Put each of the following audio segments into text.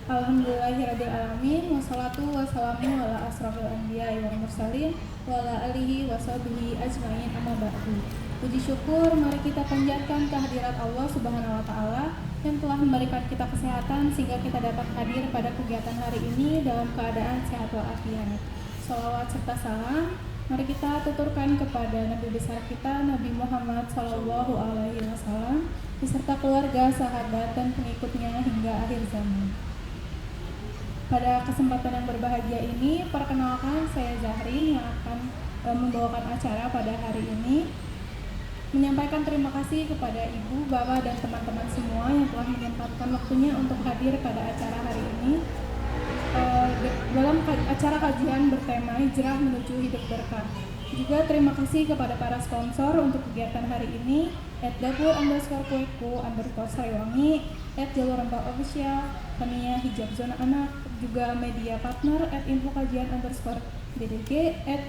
Alhamdulillahirabbil alamin wassalatu wassalamu ala asrofil anbiya'i wal mursalin wa ala alihi washabihi ajmain amma ba'du. Puji syukur mari kita panjatkan kehadirat Allah Subhanahu wa taala yang telah memberikan kita kesehatan sehingga kita dapat hadir pada kegiatan hari ini dalam keadaan sehat walafiat. Shalawat serta salam mari kita tuturkan kepada Nabi besar kita Nabi Muhammad Sallallahu Alaihi Wasallam beserta keluarga, sahabat dan pengikutnya hingga akhir zaman. Pada kesempatan yang berbahagia ini, perkenalkan saya Zahrin yang akan membawakan acara pada hari ini. Menyampaikan terima kasih kepada Ibu, Bapak, dan teman-teman semua yang telah menyempatkan waktunya untuk hadir pada acara hari ini. Dalam acara kajian bertema Hijrah Menuju Hidup Berkah. Juga terima kasih kepada para sponsor untuk kegiatan hari ini, @dapur_kueku_sariwangi, @jalurrempah_official, Pania Hijab Zona Anak, juga media partner @infokajian_ddg,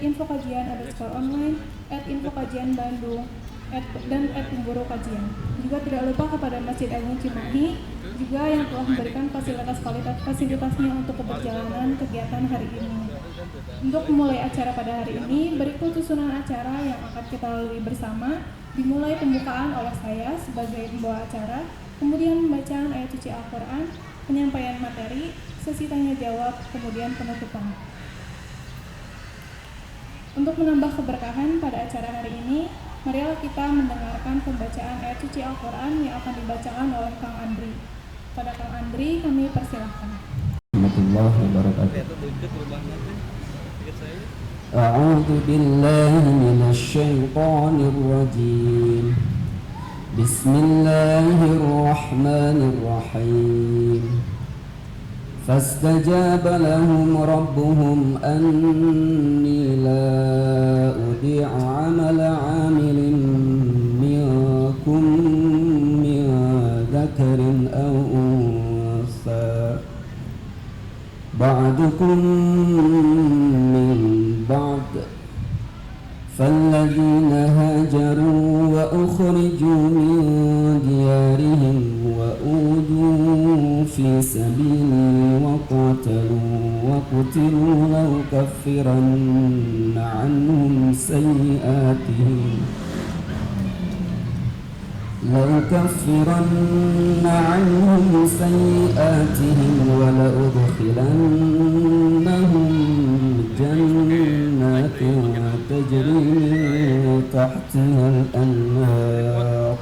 @infokajian_online, @infokajian Bandung, dan @pemburu kajian. Juga tidak lupa kepada Masjid Agung Cimahi juga yang telah memberikan fasilitasnya untuk keberjalanan kegiatan hari ini. Untuk memulai acara pada hari ini, berikut susunan acara yang akan kita lalui bersama. Dimulai pembukaan oleh saya sebagai pembawa acara, kemudian pembacaan ayat suci Al-Quran, penyampaian materi, sesi tanya jawab, kemudian penutupan. Untuk menambah keberkahan pada acara hari ini, marilah kita mendengarkan pembacaan ayat suci Al-Quran yang akan dibacakan oleh Kang Andri. Pada Kang Andri, kami persilahkan. Warahmatullahi wabarakatuh. A'udzu billahi minasy syaithanir rajim. Bismillahirrahmanirrahim. Fastajaba lahum rabbuhum anni la udhi'u 'amala 'amilin minkum min dzakarin aw unsa ba'dukum min ba'd فالذين هاجروا وأخرجوا من ديارهم وأوذوا في سبيلي وقتلوا لأكفرن عنهم سيئاتهم ولأدخلنهم جنات تجري من تحتها الأنهار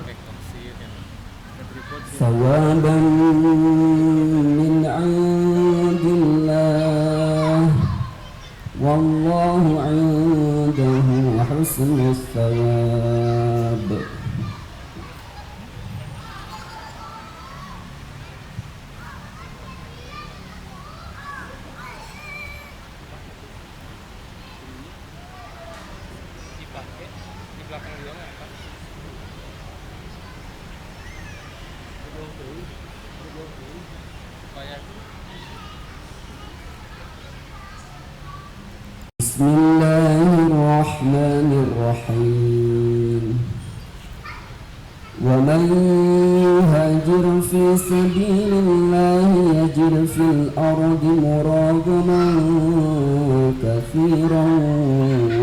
ثوابا من عند الله والله عنده حسن الثواب. Bismillahirrahmanirrahim. ومن يهاجر في سبيل الله يجد في الأرض مراغما كثيرا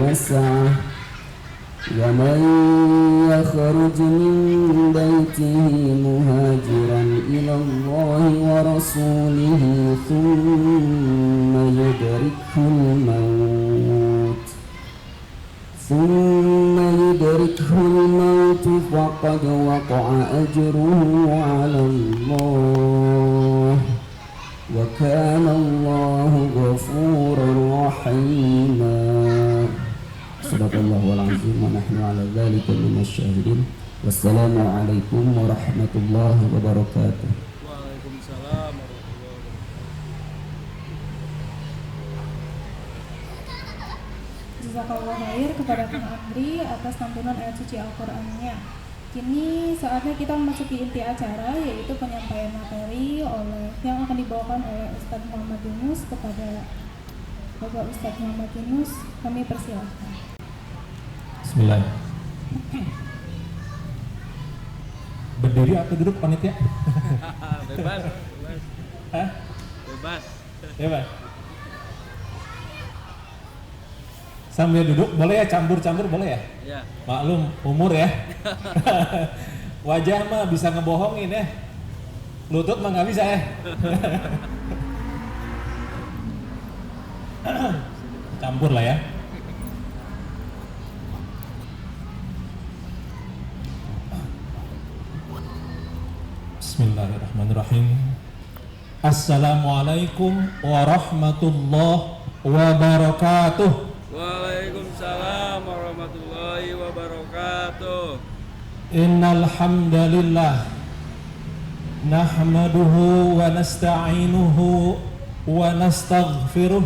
وسعة ومن يخرج من بيته مهاجرا إلى الله ورسوله ثم يدركه الموت فقد وقع أجره على الله وكان الله غفورا رحيما. Sadaqallahul azim wa nahnu ala dzalika minasyahidin. Wassalamualaikum warahmatullahi wabarakatuh. Waalaikumsalam warahmatullahi wabarakatuh. Jazakallah khair kepada Kang Andri atas santunan ayat suci Al-Qur'annya. Kini saatnya kita memasuki inti acara, yaitu penyampaian materi yang akan dibawakan oleh Ustadz Muhammad Yunus. Kepada Bapak Ustadz Muhammad Yunus, kami persilahkan. Bismillah. Berdiri atau duduk panitia? Bebas. Hah? Bebas. Bebas. Sambil duduk boleh ya, campur-campur boleh ya? Ya. Maklum umur ya. Wajah mah bisa ngebohongin ya. Lutut mah nggak bisa ya. Campur lah ya. Bismillahirrahmanirrahim. Assalamualaikum warahmatullahi wabarakatuh. Waalaikumsalam warahmatullahi wabarakatuh. Innal hamdalillah nahmaduhu wa nasta'inuhu wa nastaghfiruh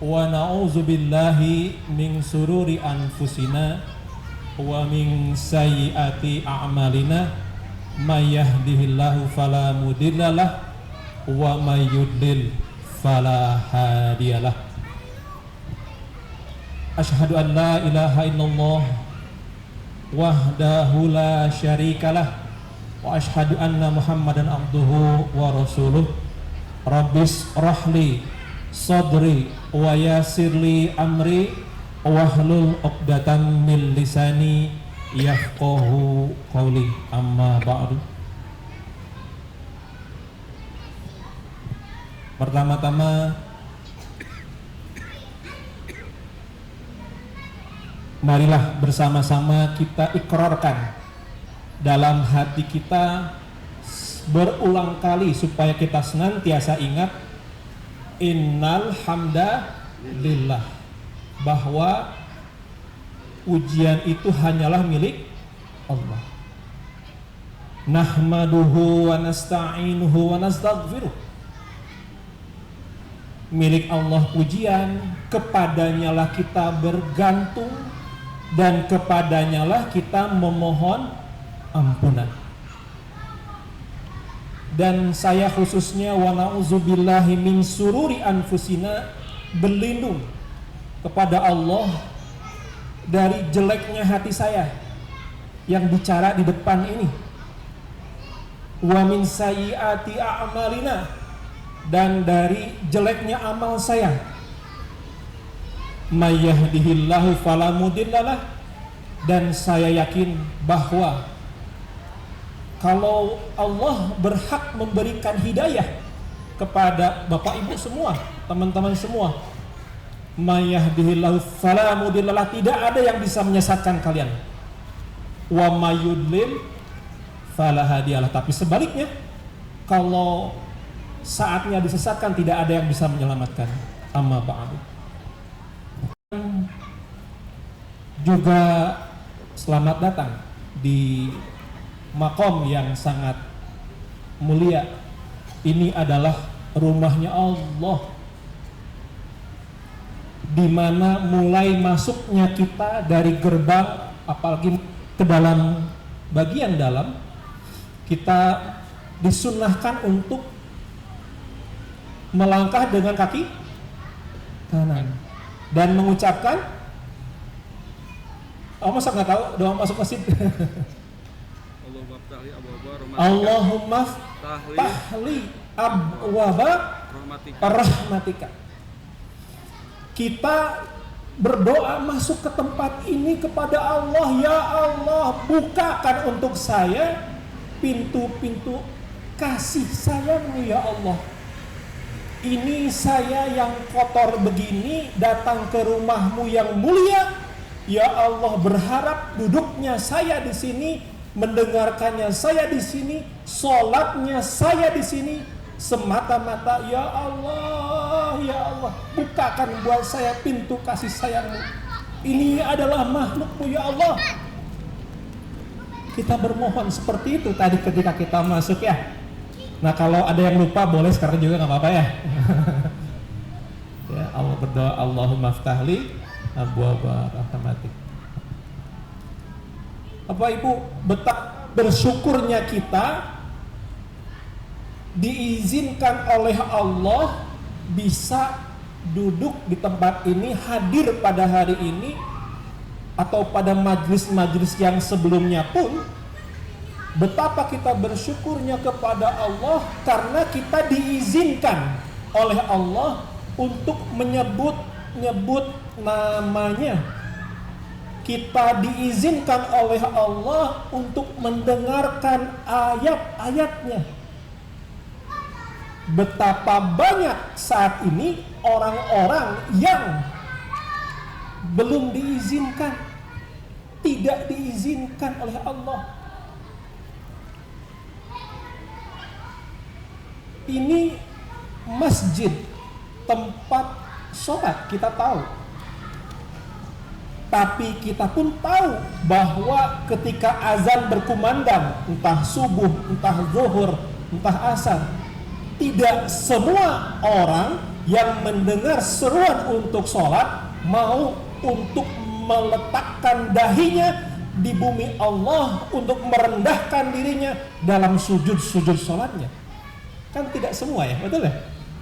wa na'udzu billahi min sururi anfusina wa min sayyiati a'malina may yahdihillahu fala mudhillalah wa may yudlil fala hadiyalah. Asyhadu an la ilaha illallah wahdahu la syarikalah wa asyhadu anna muhammadan abduhu wa rasuluh. Rabbis rahli sadri wa yassirli amri wahlul 'uqdatam min lisani yafqahu qawli. Amma ba'du. Pertama-tama marilah bersama-sama kita ikrarkan dalam hati kita berulang kali supaya kita senantiasa ingat innal hamdalillah, bahwa ujian itu hanyalah milik Allah. Nahmaduhu wa nasta'inuhu wa nastaghfiruh. Milik Allah pujian, kepadanyalah kita bergantung dan kepadanyalah kita memohon ampunan. Dan saya khususnya wa na'udzubillahi min sururi anfusina, berlindung kepada Allah dari jeleknya hati saya yang bicara di depan ini. Wa min sayyiati a'malina, dan dari jeleknya amal saya. May yahdihillahu fala mudhillalah, dan saya yakin bahwa kalau Allah berhak memberikan hidayah kepada Bapak Ibu semua, teman-teman semua, may yahdihillahu fala mudhillalah, tidak ada yang bisa menyesatkan kalian. Wa may yudlil fala hadiyalah, tapi sebaliknya, kalau saatnya disesatkan tidak ada yang bisa menyelamatkan. Amma ba'du. Juga selamat datang di makom yang sangat mulia. Ini adalah rumahnya Allah, di mana mulai masuknya kita dari gerbang, apalagi ke dalam bagian dalam, kita disunnahkan untuk melangkah dengan kaki kanan dan mengucapkan, masa nggak tahu doa masuk masjid? Allahumma ftahli abwaba rahmatika. Kita berdoa masuk ke tempat ini kepada Allah, ya Allah, bukakan untuk saya pintu-pintu kasih sayang-Mu ya Allah. Ini saya yang kotor begini datang ke rumah-Mu yang mulia, ya Allah, berharap duduknya saya di sini, mendengarkannya saya di sini, sholatnya saya di sini, semata-mata ya Allah, ya Allah, bukakan buat saya pintu kasih sayang-Mu. Ini adalah makhluk-Mu ya Allah. Kita bermohon seperti itu tadi ketika kita masuk ya. Nah kalau ada yang lupa boleh sekarang juga nggak apa-apa ya. Ya, Allah berdoa, Allahumma ftahli abwaba rahmatik. Bapak Ibu, betapa bersyukurnya kita diizinkan oleh Allah bisa duduk di tempat ini, hadir pada hari ini, atau pada majlis-majlis yang sebelumnya pun Betapa kita bersyukurnya kepada Allah karena kita diizinkan oleh Allah untuk menyebut namanya. Kita diizinkan oleh Allah untuk mendengarkan ayat-ayatnya. Betapa banyak saat ini orang-orang yang belum diizinkan, tidak diizinkan oleh Allah. Ini masjid, tempat sholat, kita tahu. Tapi kita pun tahu bahwa ketika azan berkumandang, entah subuh, entah zuhur, entah asar, tidak semua orang yang mendengar seruan untuk sholat mau untuk meletakkan dahinya di bumi Allah untuk merendahkan dirinya dalam sujud sholatnya. Kan tidak semua ya, betul ya?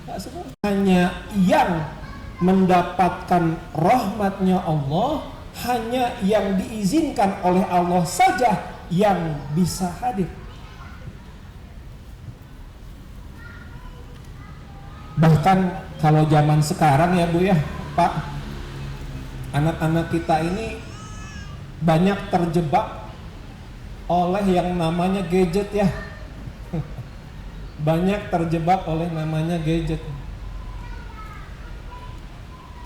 Tidak semua. Hanya yang mendapatkan rahmatnya Allah, hanya yang diizinkan oleh Allah saja yang bisa hadir. Bahkan kalau zaman sekarang ya Bu ya, Pak, anak-anak kita ini banyak terjebak oleh yang namanya gadget ya. Banyak terjebak oleh namanya gadget.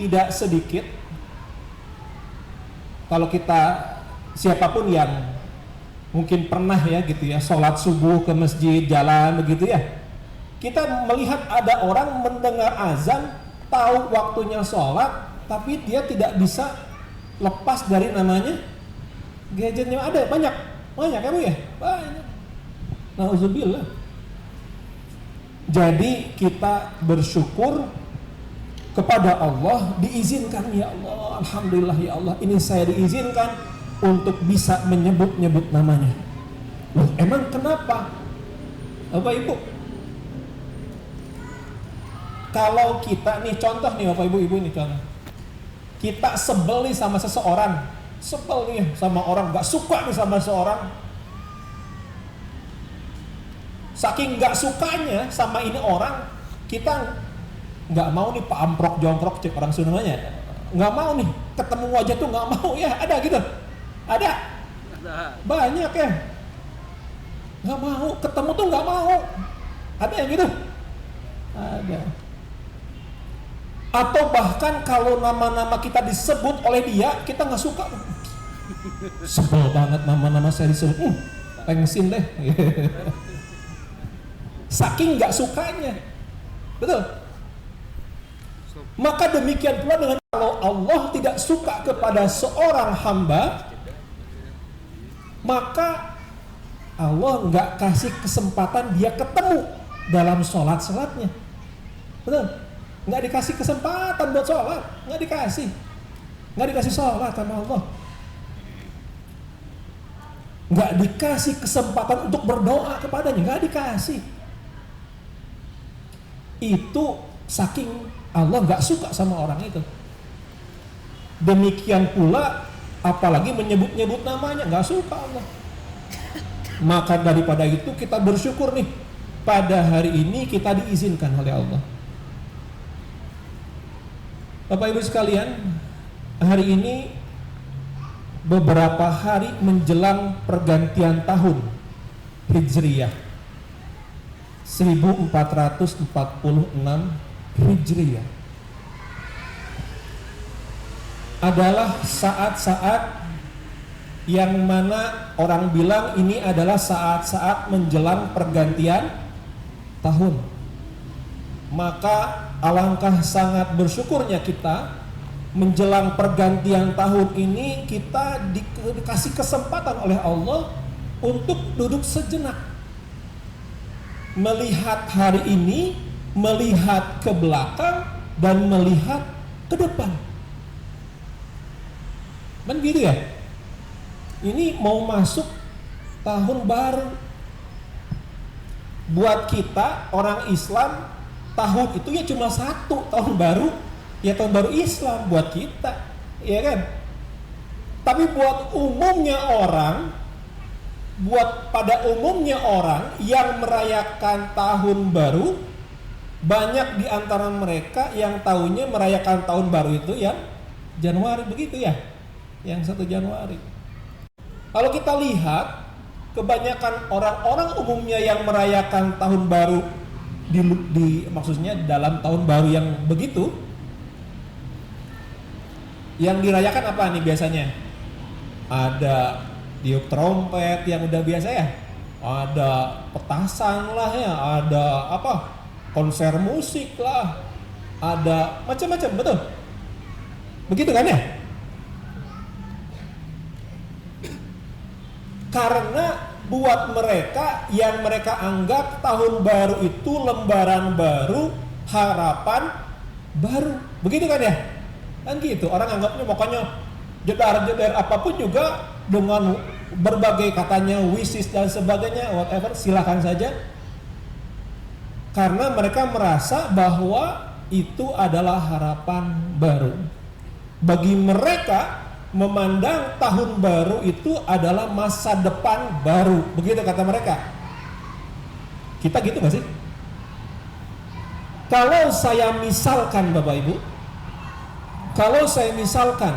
Tidak sedikit kalau kita, siapapun yang mungkin pernah ya gitu ya, sholat subuh ke masjid, jalan begitu ya, kita melihat ada orang mendengar azan, tahu waktunya sholat, tapi dia tidak bisa lepas dari namanya gadgetnya. Ada banyak ya Bu ya, banyak. Nauzubillah. Jadi kita bersyukur kepada Allah, diizinkan ya Allah, alhamdulillah ya Allah, ini saya diizinkan untuk bisa menyebut namanya. Loh, emang kenapa? Bapak Ibu, kalau kita nih contoh nih Bapak Ibu nih contoh, kita sebel nih sama seseorang, sebel nih sama orang, gak suka nih sama seseorang, saking gak sukanya sama ini orang, kita nggak mau nih Pak Amprok Jongkrok, cek orang Sundanya, nggak mau nih ketemu wajah tuh, nggak mau ya, ada gitu, ada banyak ya, nggak mau ketemu tuh, nggak mau, ada yang gitu, ada. Atau bahkan kalau nama-nama kita disebut oleh dia, kita nggak suka, sebel banget nama-nama saya disebut, pengsin deh. Saking nggak sukanya, betul. Maka demikian pula dengan kalau Allah tidak suka kepada seorang hamba, maka Allah nggak kasih kesempatan dia ketemu dalam sholat-sholatnya, betul? Nggak dikasih kesempatan buat sholat, nggak dikasih sholat sama Allah, nggak dikasih kesempatan untuk berdoa kepadanya, nggak dikasih. Itu saking Allah nggak suka sama orang itu. Demikian pula apalagi menyebut namanya, nggak suka Allah. Maka daripada itu kita bersyukur nih, pada hari ini kita diizinkan oleh Allah. Bapak Ibu sekalian, hari ini beberapa hari menjelang pergantian tahun Hijriyah 1446 Hijriyah adalah saat-saat yang mana orang bilang ini adalah saat-saat menjelang pergantian tahun. Maka alangkah sangat bersyukurnya kita menjelang pergantian tahun ini, kita dikasih kesempatan oleh Allah untuk duduk sejenak, melihat hari ini, melihat ke belakang, dan melihat ke depan. Kan gitu ya? Ini mau masuk tahun baru. Buat kita orang Islam, tahun itu ya cuma satu, tahun baru. Ya tahun baru Islam buat kita, ya kan? Tapi buat umumnya orang, buat pada umumnya orang yang merayakan tahun baru, banyak di antara mereka yang tahunya merayakan tahun baru itu yang Januari, begitu ya, yang 1 Januari. Kalau kita lihat, kebanyakan orang-orang umumnya yang merayakan tahun baru maksudnya dalam tahun baru yang begitu, yang dirayakan apa nih biasanya? Ada tiup trompet yang udah biasa ya, ada petasan lah ya, ada apa, konser musik lah, ada macam-macam, betul? Begitu kan ya? Karena buat mereka yang mereka anggap tahun baru itu lembaran baru, harapan baru, begitu kan ya? Kan gitu, orang anggapnya pokoknya jedar-jedar apapun juga dengan berbagai katanya wishes dan sebagainya, whatever, silakan saja. Karena mereka merasa bahwa itu adalah harapan baru. Bagi mereka, memandang tahun baru itu adalah masa depan baru, begitu kata mereka. Kita gitu gak sih? Kalau saya misalkan Bapak Ibu, kalau saya misalkan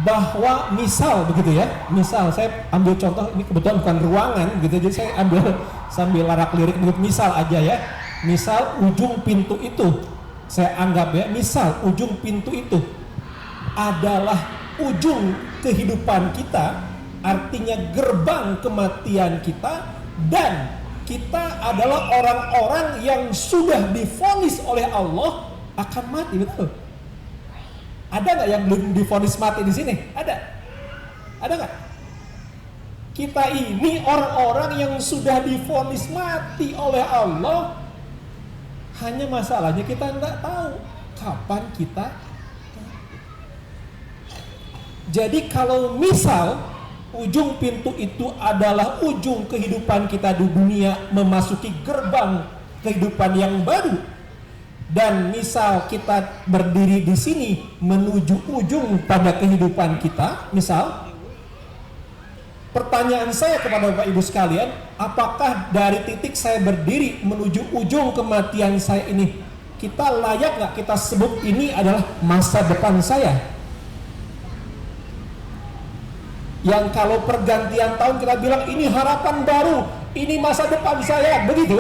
bahwa misal begitu ya, misal saya ambil contoh, ini kebetulan bukan ruangan gitu, jadi saya ambil sambil larak lirik, misal aja ya, misal ujung pintu itu, saya anggap ya, misal ujung pintu itu adalah ujung kehidupan kita, artinya gerbang kematian kita, dan kita adalah orang-orang yang sudah divonis oleh Allah akan mati, betul? Ada nggak yang belum divonis mati di sini? Ada? Ada nggak? Kita ini orang-orang yang sudah divonis mati oleh Allah. Hanya masalahnya kita nggak tahu kapan kita. Jadi kalau misal ujung pintu itu adalah ujung kehidupan kita di dunia, memasuki gerbang kehidupan yang baru, dan misal kita berdiri di sini menuju ujung pada kehidupan kita, misal, pertanyaan saya kepada Bapak Ibu sekalian, apakah dari titik saya berdiri menuju ujung kematian saya ini, kita layak nggak kita sebut ini adalah masa depan saya? Yang kalau pergantian tahun kita bilang ini harapan baru, ini masa depan saya, begitu?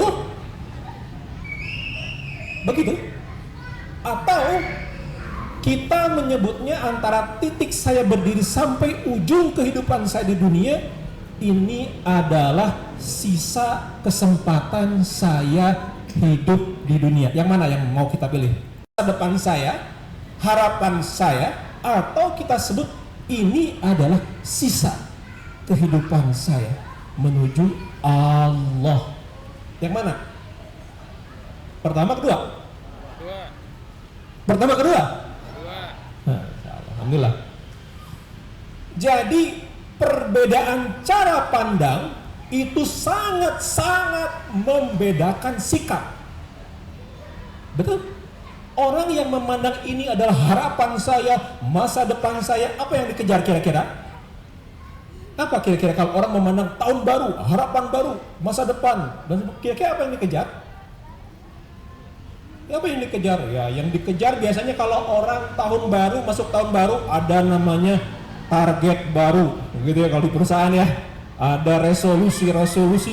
Begitu? Atau kita menyebutnya antara titik saya berdiri sampai ujung kehidupan saya di dunia, ini adalah sisa kesempatan saya hidup di dunia. Yang mana yang mau kita pilih? Masa depan saya, harapan saya, atau kita sebut ini adalah sisa kehidupan saya menuju Allah. Yang mana? Pertama, kedua? Pertama, kedua? Nah, alhamdulillah. Jadi perbedaan cara pandang itu sangat-sangat membedakan sikap. Betul? Orang yang memandang ini adalah harapan saya, masa depan saya, apa yang dikejar kira-kira? Apa kira-kira kalau orang memandang tahun baru, harapan baru, masa depan, dan kira-kira apa yang dikejar? Apa yang dikejar? Ya, yang dikejar biasanya kalau orang tahun baru, masuk tahun baru, ada namanya target baru, begitu ya kalau di perusahaan ya. Ada resolusi,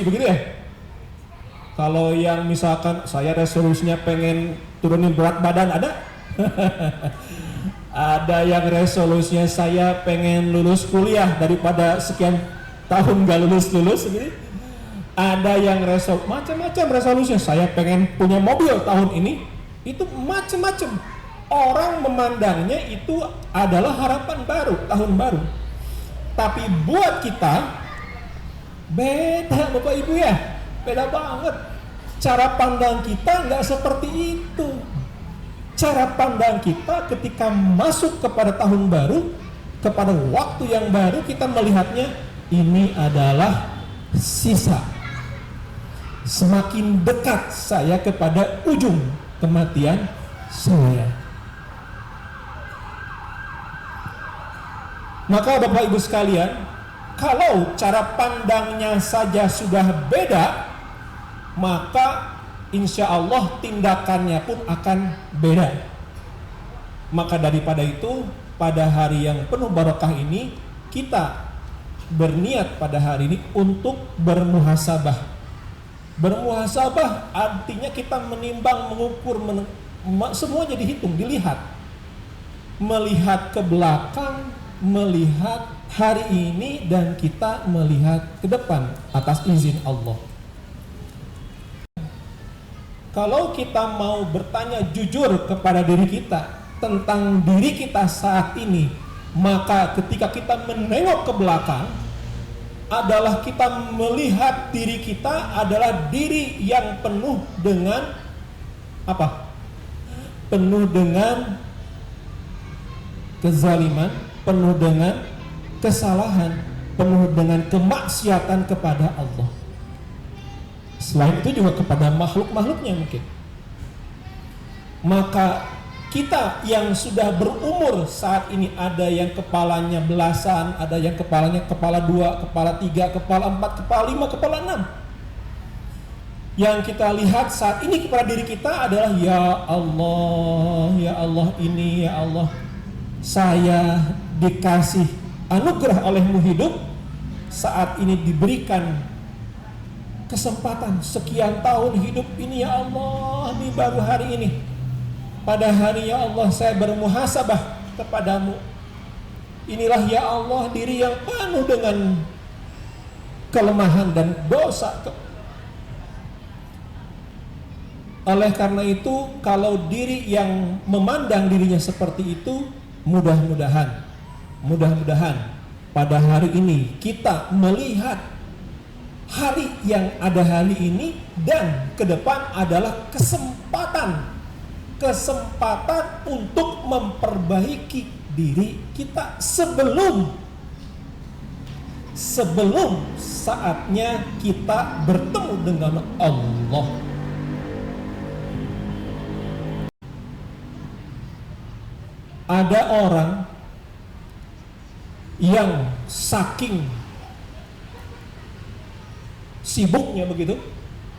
begitu ya. Kalau yang misalkan saya resolusinya pengen turunin berat badan, ada? Ada yang resolusinya saya pengen lulus kuliah daripada sekian tahun gak lulus gitu. Ada yang macam-macam resolusinya, saya pengen punya mobil tahun ini. Itu macam-macam. Orang memandangnya itu adalah harapan baru, tahun baru. Tapi buat kita beda Bapak Ibu ya, beda banget. Cara pandang kita nggak seperti itu. Cara pandang kita ketika masuk kepada tahun baru, kepada waktu yang baru, kita melihatnya ini adalah sisa. Semakin dekat saya kepada ujung kematian saya. Maka Bapak Ibu sekalian, kalau cara pandangnya saja sudah beda, maka insya Allah tindakannya pun akan beda. Maka daripada itu, pada hari yang penuh barokah ini, kita berniat pada hari ini untuk bermuhasabah. Bermuhasabah artinya kita menimbang, mengukur, semuanya dihitung, dilihat. Melihat ke belakang, melihat hari ini, dan kita melihat ke depan atas izin Allah. Kalau kita mau bertanya jujur kepada diri kita tentang diri kita saat ini, maka ketika kita menengok ke belakang adalah kita melihat diri kita adalah diri yang penuh dengan apa? Penuh dengan kezaliman, penuh dengan kesalahan, penuh dengan kemaksiatan kepada Allah. Selain itu juga kepada makhluk-makhluknya mungkin. Maka kita yang sudah berumur saat ini, ada yang kepalanya belasan, ada yang kepalanya kepala 2, kepala 3, kepala 4, kepala 5, kepala 6. Yang kita lihat saat ini kepada diri kita adalah ya Allah ini, ya Allah, saya dikasih anugerah olehmu hidup, saat ini diberikan kesempatan sekian tahun hidup ini, ya Allah, ini baru hari ini. Pada hari ya Allah saya bermuhasabah kepadamu. Inilah ya Allah diri yang penuh dengan kelemahan dan dosa. Oleh karena itu, kalau diri yang memandang dirinya seperti itu, mudah-mudahan pada hari ini kita melihat hari yang ada hari ini, dan ke depan adalah kesempatan untuk memperbaiki diri kita sebelum saatnya kita bertemu dengan Allah. Ada orang yang saking sibuknya begitu,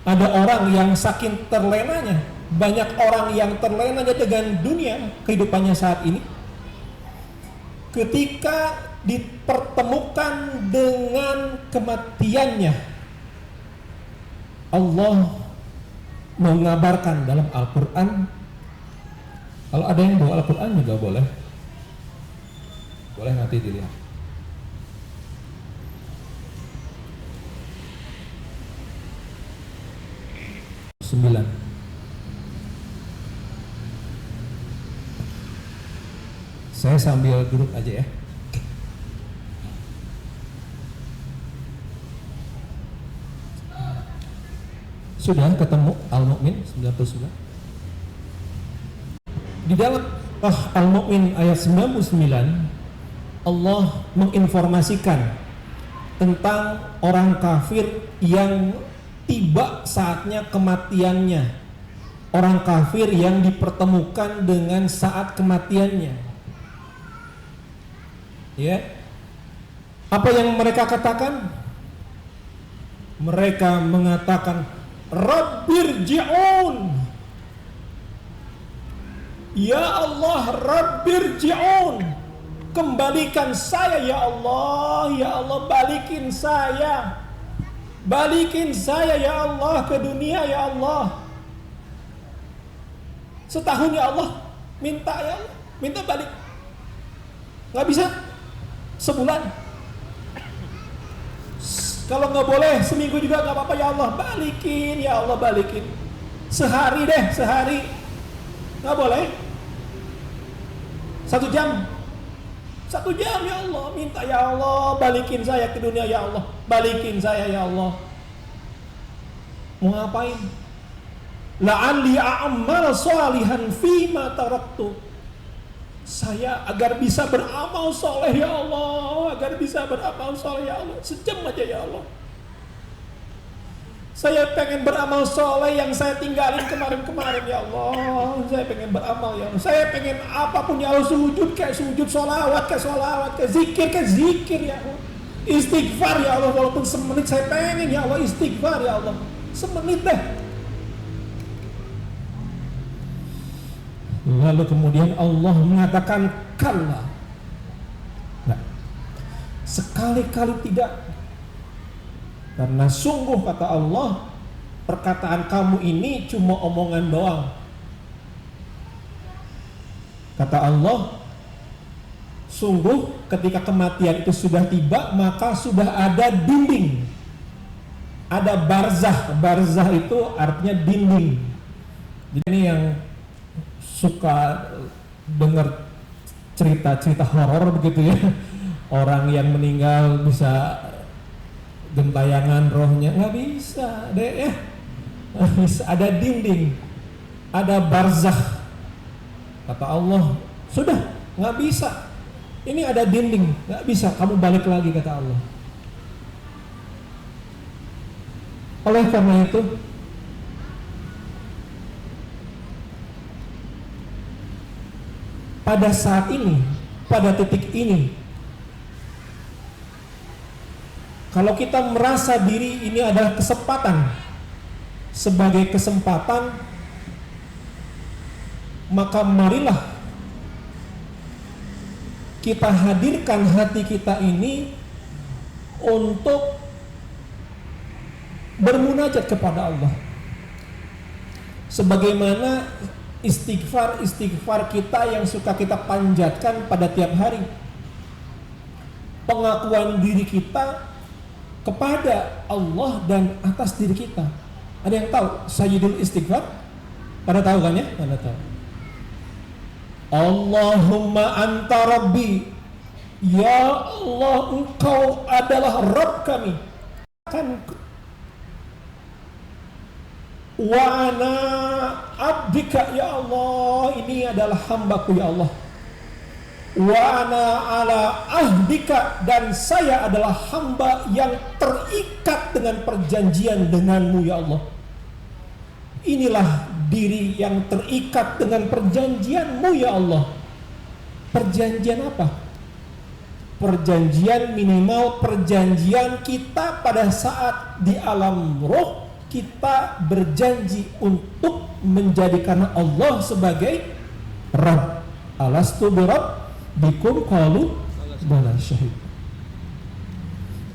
ada orang yang saking terlenanya, banyak orang yang terlenanya dengan dunia kehidupannya saat ini, ketika dipertemukan dengan kematiannya, Allah mengabarkan dalam Al-Quran. Kalau ada yang bawa Al-Quran juga boleh nanti dilihat. Saya sambil duduk aja ya. Sudah ketemu Al-Mu'min 99. Di dalam Al-Mu'min ayat 99, Allah menginformasikan tentang orang kafir yang tiba saatnya kematiannya, orang kafir yang dipertemukan dengan saat kematiannya. Ya, apa yang mereka katakan? Mereka mengatakan, Rabbirji'un, ya Allah, Rabbirji'un, kembalikan saya ya Allah, balikin saya ya Allah ke dunia ya Allah. Setahun ya Allah, minta ya Allah, minta balik. Nggak bisa sebulan, kalau nggak boleh seminggu juga nggak apa-apa ya Allah, balikin ya Allah, balikin. Sehari deh, sehari nggak boleh. 1 jam ya Allah, minta ya Allah, balikin saya ke dunia ya Allah, balikin saya ya Allah. Mau ngapain? La'alli a'mal salihan fima taraktu, saya agar bisa beramal soleh ya Allah, agar bisa beramal soleh ya Allah. Sejam aja ya Allah, saya pengen beramal soleh yang saya tinggalin kemarin-kemarin ya Allah. Saya pengen beramal ya Allah, saya pengen apapun ya Allah, sujud kayak sujud, sholawat kayak sholawat, kayak zikir ya Allah. Istighfar ya Allah, walaupun semenit saya pengen ya Allah istighfar ya Allah. Semenit deh. Lalu kemudian Allah mengatakan kalla. Nah, sekali-kali tidak. Karena sungguh kata Allah, perkataan kamu ini cuma omongan doang. Kata Allah, sungguh ketika kematian itu sudah tiba, maka sudah ada dinding. Ada barzah. Barzah itu artinya dinding. Jadi ini yang suka dengar cerita-cerita horor begitu ya. Orang yang meninggal bisa gentayangan rohnya, nggak bisa deh ya. Ada dinding, ada barzah. Kata Allah, sudah nggak bisa. Ini ada dinding, nggak bisa. Kamu balik lagi kata Allah. Oleh karena itu, pada saat ini, pada titik ini, kalau kita merasa diri ini adalah kesempatan, sebagai kesempatan, maka marilah kita hadirkan hati kita ini untuk bermunajat kepada Allah. Sebagaimana istighfar kita yang suka kita panjatkan pada tiap hari. Pengakuan diri kita kepada Allah dan atas diri kita. Ada yang tahu sayyidul istighfar? Pada tahu kan ya? Pada tahu. Allahumma anta rabbi, ya Allah engkau adalah Rabb kami. Kan wa ana abdika, ya Allah ini adalah hambaku ya Allah. Wa ana ala ahdika, dan saya adalah hamba yang terikat dengan perjanjian denganmu ya Allah. Inilah diri yang terikat dengan perjanjianmu ya Allah. Perjanjian apa? Perjanjian minimal, perjanjian kita pada saat di alam roh, kita berjanji untuk menjadikan Allah sebagai Rabb. Alastu birabb bikum qalu bala syahid.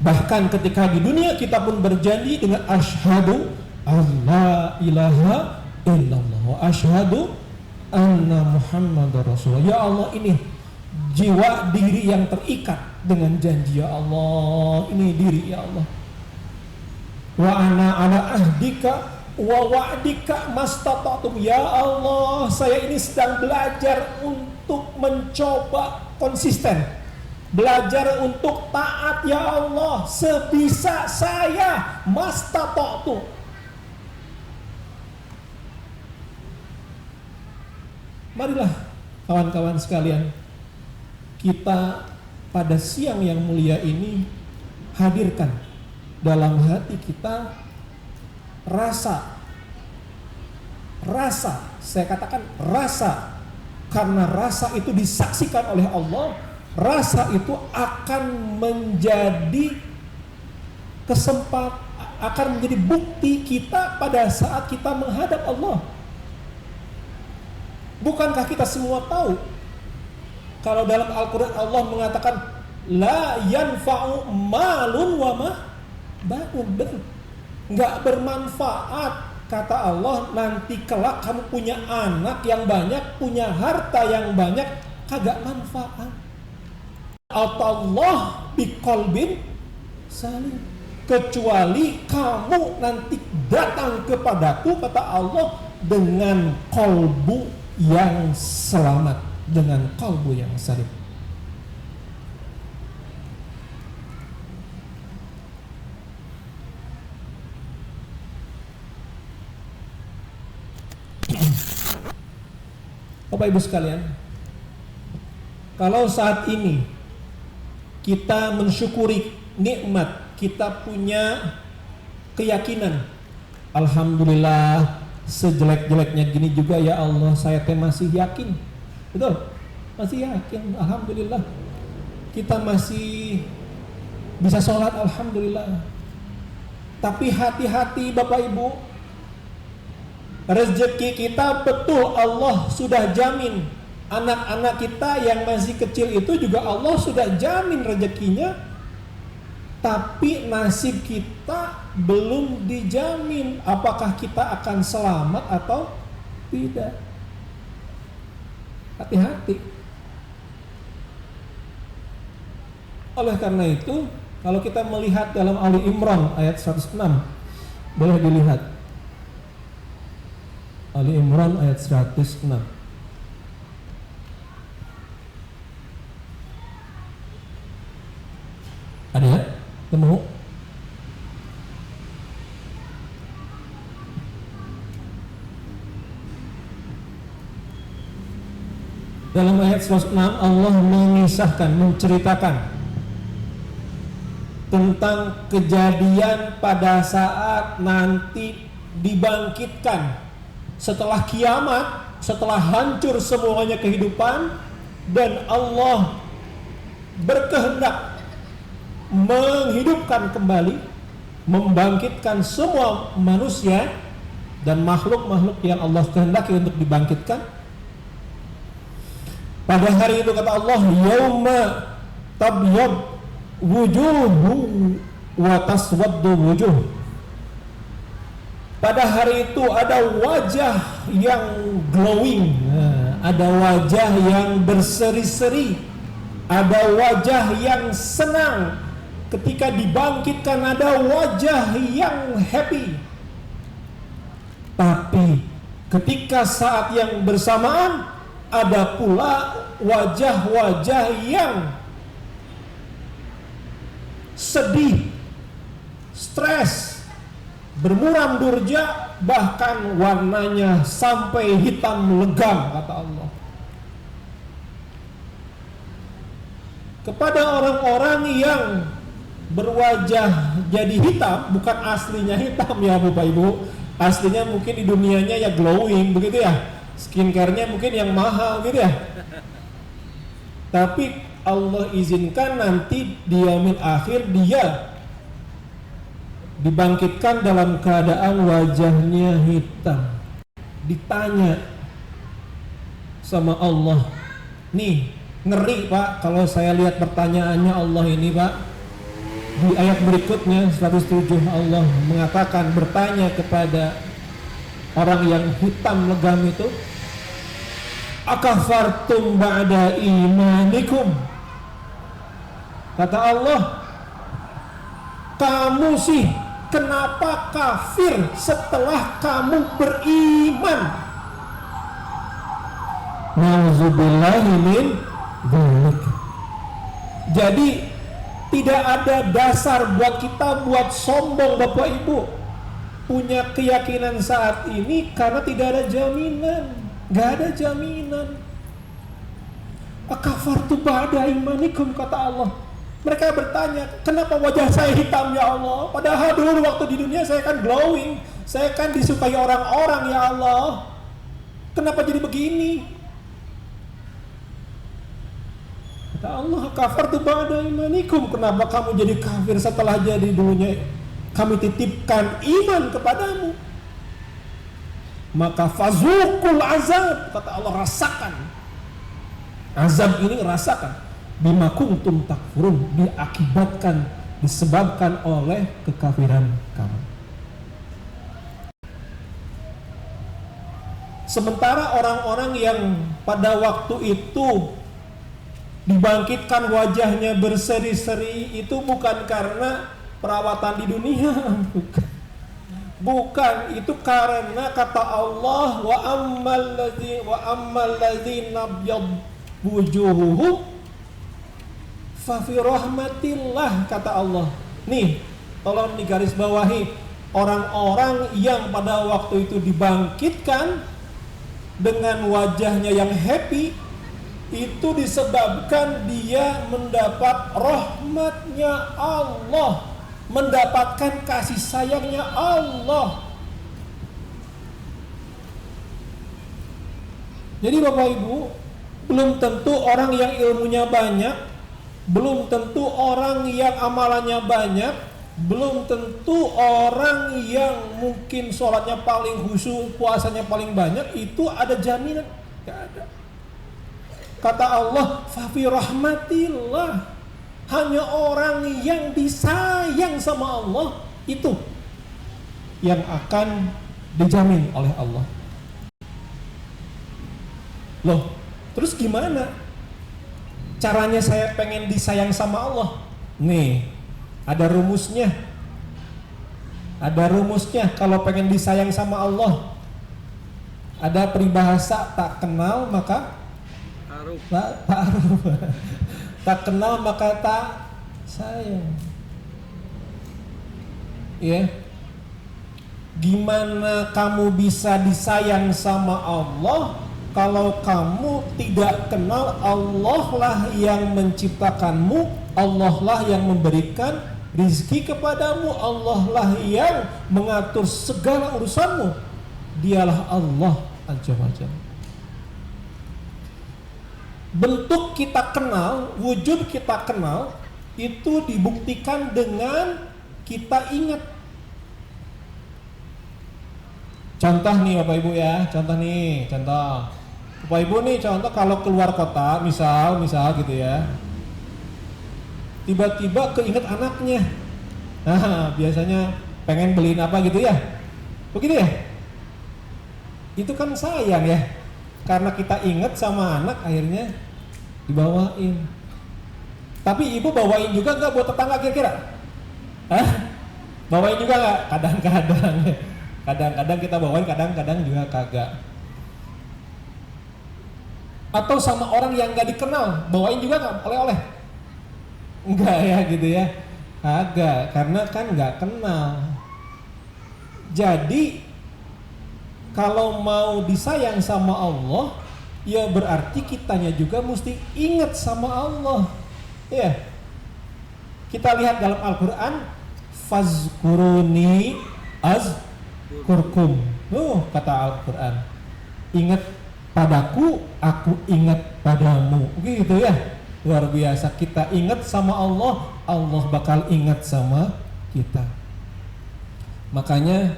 Bahkan ketika di dunia kita pun berjanji dengan asyhadu alla ilaha illallah wa asyhadu anna muhammadar rasulullah. Ya Allah, ini jiwa diri yang terikat dengan janji ya Allah. Ini diri ya Allah. Wa ana ala ahdika wa wa'dika mastata'tum. Ya Allah, saya ini sedang belajar untuk mencoba konsisten, belajar untuk taat ya Allah sebisa saya, mastata'tum. Marilah kawan-kawan sekalian, kita pada siang yang mulia ini hadirkan dalam hati kita rasa, saya katakan rasa, karena rasa itu disaksikan oleh Allah. Rasa itu akan menjadi akan menjadi bukti kita pada saat kita menghadap Allah. Bukankah kita semua tahu kalau dalam Al-Quran Allah mengatakan la yanfa'u malun wa ma banun, nggak bermanfaat kata Allah nanti kelak kamu punya anak yang banyak, punya harta yang banyak, kagak manfaat. Allah biqalbin salim, kecuali kamu nanti datang kepadaku kata Allah dengan kolbu yang selamat, dengan kalbu yang salim. Bapak Ibu sekalian, kalau saat ini kita mensyukuri nikmat, kita punya keyakinan, alhamdulillah, sejelek-jeleknya gini juga ya Allah saya masih yakin. Betul? Masih yakin, alhamdulillah. Kita masih bisa sholat, alhamdulillah. Tapi hati-hati Bapak Ibu, rezeki kita betul Allah sudah jamin. Anak-anak kita yang masih kecil itu juga Allah sudah jamin rezekinya. Tapi nasib kita belum dijamin apakah kita akan selamat atau tidak. Hati-hati. Oleh karena itu, kalau kita melihat dalam Ali Imran ayat 106, boleh dilihat. Ali Imran ayat 106. Ada ya? Temu? Dalam ayat 106 Allah mengisahkan, menceritakan tentang kejadian pada saat nanti dibangkitkan setelah kiamat, setelah hancur semuanya kehidupan, dan Allah berkehendak menghidupkan kembali, membangkitkan semua manusia dan makhluk-makhluk yang Allah kehendaki untuk dibangkitkan. Pada hari itu kata Allah, yauma tabyad wujuhu wa taswaddu wujuh. Pada hari itu ada wajah yang glowing, ada wajah yang berseri-seri, ada wajah yang senang. Ketika dibangkitkan ada wajah yang happy. Tapi ketika saat yang bersamaan ada pula wajah-wajah yang sedih, stres, bermuram durja, bahkan warnanya sampai hitam legam, kata Allah. Kepada orang-orang yang berwajah jadi hitam, bukan aslinya hitam ya Bapak Ibu, aslinya mungkin di dunianya ya glowing begitu ya, skincare-nya mungkin yang mahal gitu ya. Tapi Allah izinkan nanti di yaumil akhir dia dibangkitkan dalam keadaan wajahnya hitam. Ditanya sama Allah, nih ngeri Pak kalau saya lihat pertanyaannya Allah ini Pak. Di ayat berikutnya 107 Allah mengatakan, bertanya kepada orang yang hitam legam itu, akafartum ba'da imanikum. Kata Allah, kamu sih kenapa kafir setelah kamu beriman? Nauzubillahi min dzalik. Jadi tidak ada dasar buat kita buat sombong Bapak Ibu punya keyakinan saat ini, karena tidak ada jaminan. Gak ada jaminan. Akafartu ba'da imanikum, kata Allah. Mereka bertanya, kenapa wajah saya hitam ya Allah? Padahal dulu waktu di dunia saya kan glowing, saya kan disukai orang-orang ya Allah. Kenapa jadi begini? Kata Allah, kafartu ba'da imanikum, kenapa kamu jadi kafir setelah jadi dulunya kami titipkan iman kepadamu? Maka fazuqul azab, kata Allah, rasakan azab ini, rasakan bima kuntum takfurun, diakibatkan, disebabkan oleh kekafiran kamu. Sementara orang-orang yang pada waktu itu dibangkitkan wajahnya berseri-seri itu bukan karena perawatan di dunia, bukan, itu karena kata Allah, wa ammal ladzina abyad wujuhuhum fa fi rahmatillah, kata Allah. Nih, tolong digarisbawahi, orang-orang yang pada waktu itu dibangkitkan dengan wajahnya yang happy, itu disebabkan dia mendapat rahmatnya Allah, mendapatkan kasih sayangnya Allah. Jadi Bapak Ibu, belum tentu orang yang ilmunya banyak belum tentu orang yang amalannya banyak, belum tentu orang yang mungkin sholatnya paling khusyuk, puasanya paling banyak itu ada jaminan. Gak ada. Kata Allah, fafi rahmatillah, hanya orang yang disayang sama Allah itu yang akan dijamin oleh Allah. Loh, terus gimana caranya saya pengen disayang sama Allah? Nih, ada rumusnya. Ada rumusnya kalau pengen disayang sama Allah. Ada peribahasa, tak kenal maka ta'aruf. Tak kenal maka tak sayang. Ya. Gimana kamu bisa disayang sama Allah kalau kamu tidak kenal Allah lah yang menciptakanmu, Allah lah yang memberikan rizki kepadamu, Allah lah yang mengatur segala urusanmu. Dialah Allah Azza wa Jalla. Bentuk kita kenal, wujud kita kenal itu dibuktikan dengan kita ingat. Contoh nih Bapak Ibu ya, contoh. Bapak Ibu nih contoh kalau keluar kota, misal gitu ya. Tiba-tiba keinget anaknya. Nah, biasanya pengen beliin apa gitu ya. Begitu ya? Itu kan sayang ya. Karena kita inget sama anak akhirnya dibawain. Tapi ibu bawain juga nggak buat tetangga kira-kira? Hah? Bawain juga nggak? Kadang-kadang. Kadang-kadang kita bawain, kadang-kadang juga kagak. Atau sama orang yang nggak dikenal, bawain juga nggak oleh-oleh? Enggak ya gitu ya, kagak, karena kan nggak kenal. Jadi kalau mau disayang sama Allah, ya berarti kitanya juga mesti ingat sama Allah. Ya, kita lihat dalam Al-Quran, fazkuruni azkurkum. Kata Al-Quran, ingat padaku, aku ingat padamu. Gitu ya, luar biasa. Kita ingat sama Allah, Allah bakal ingat sama kita. Makanya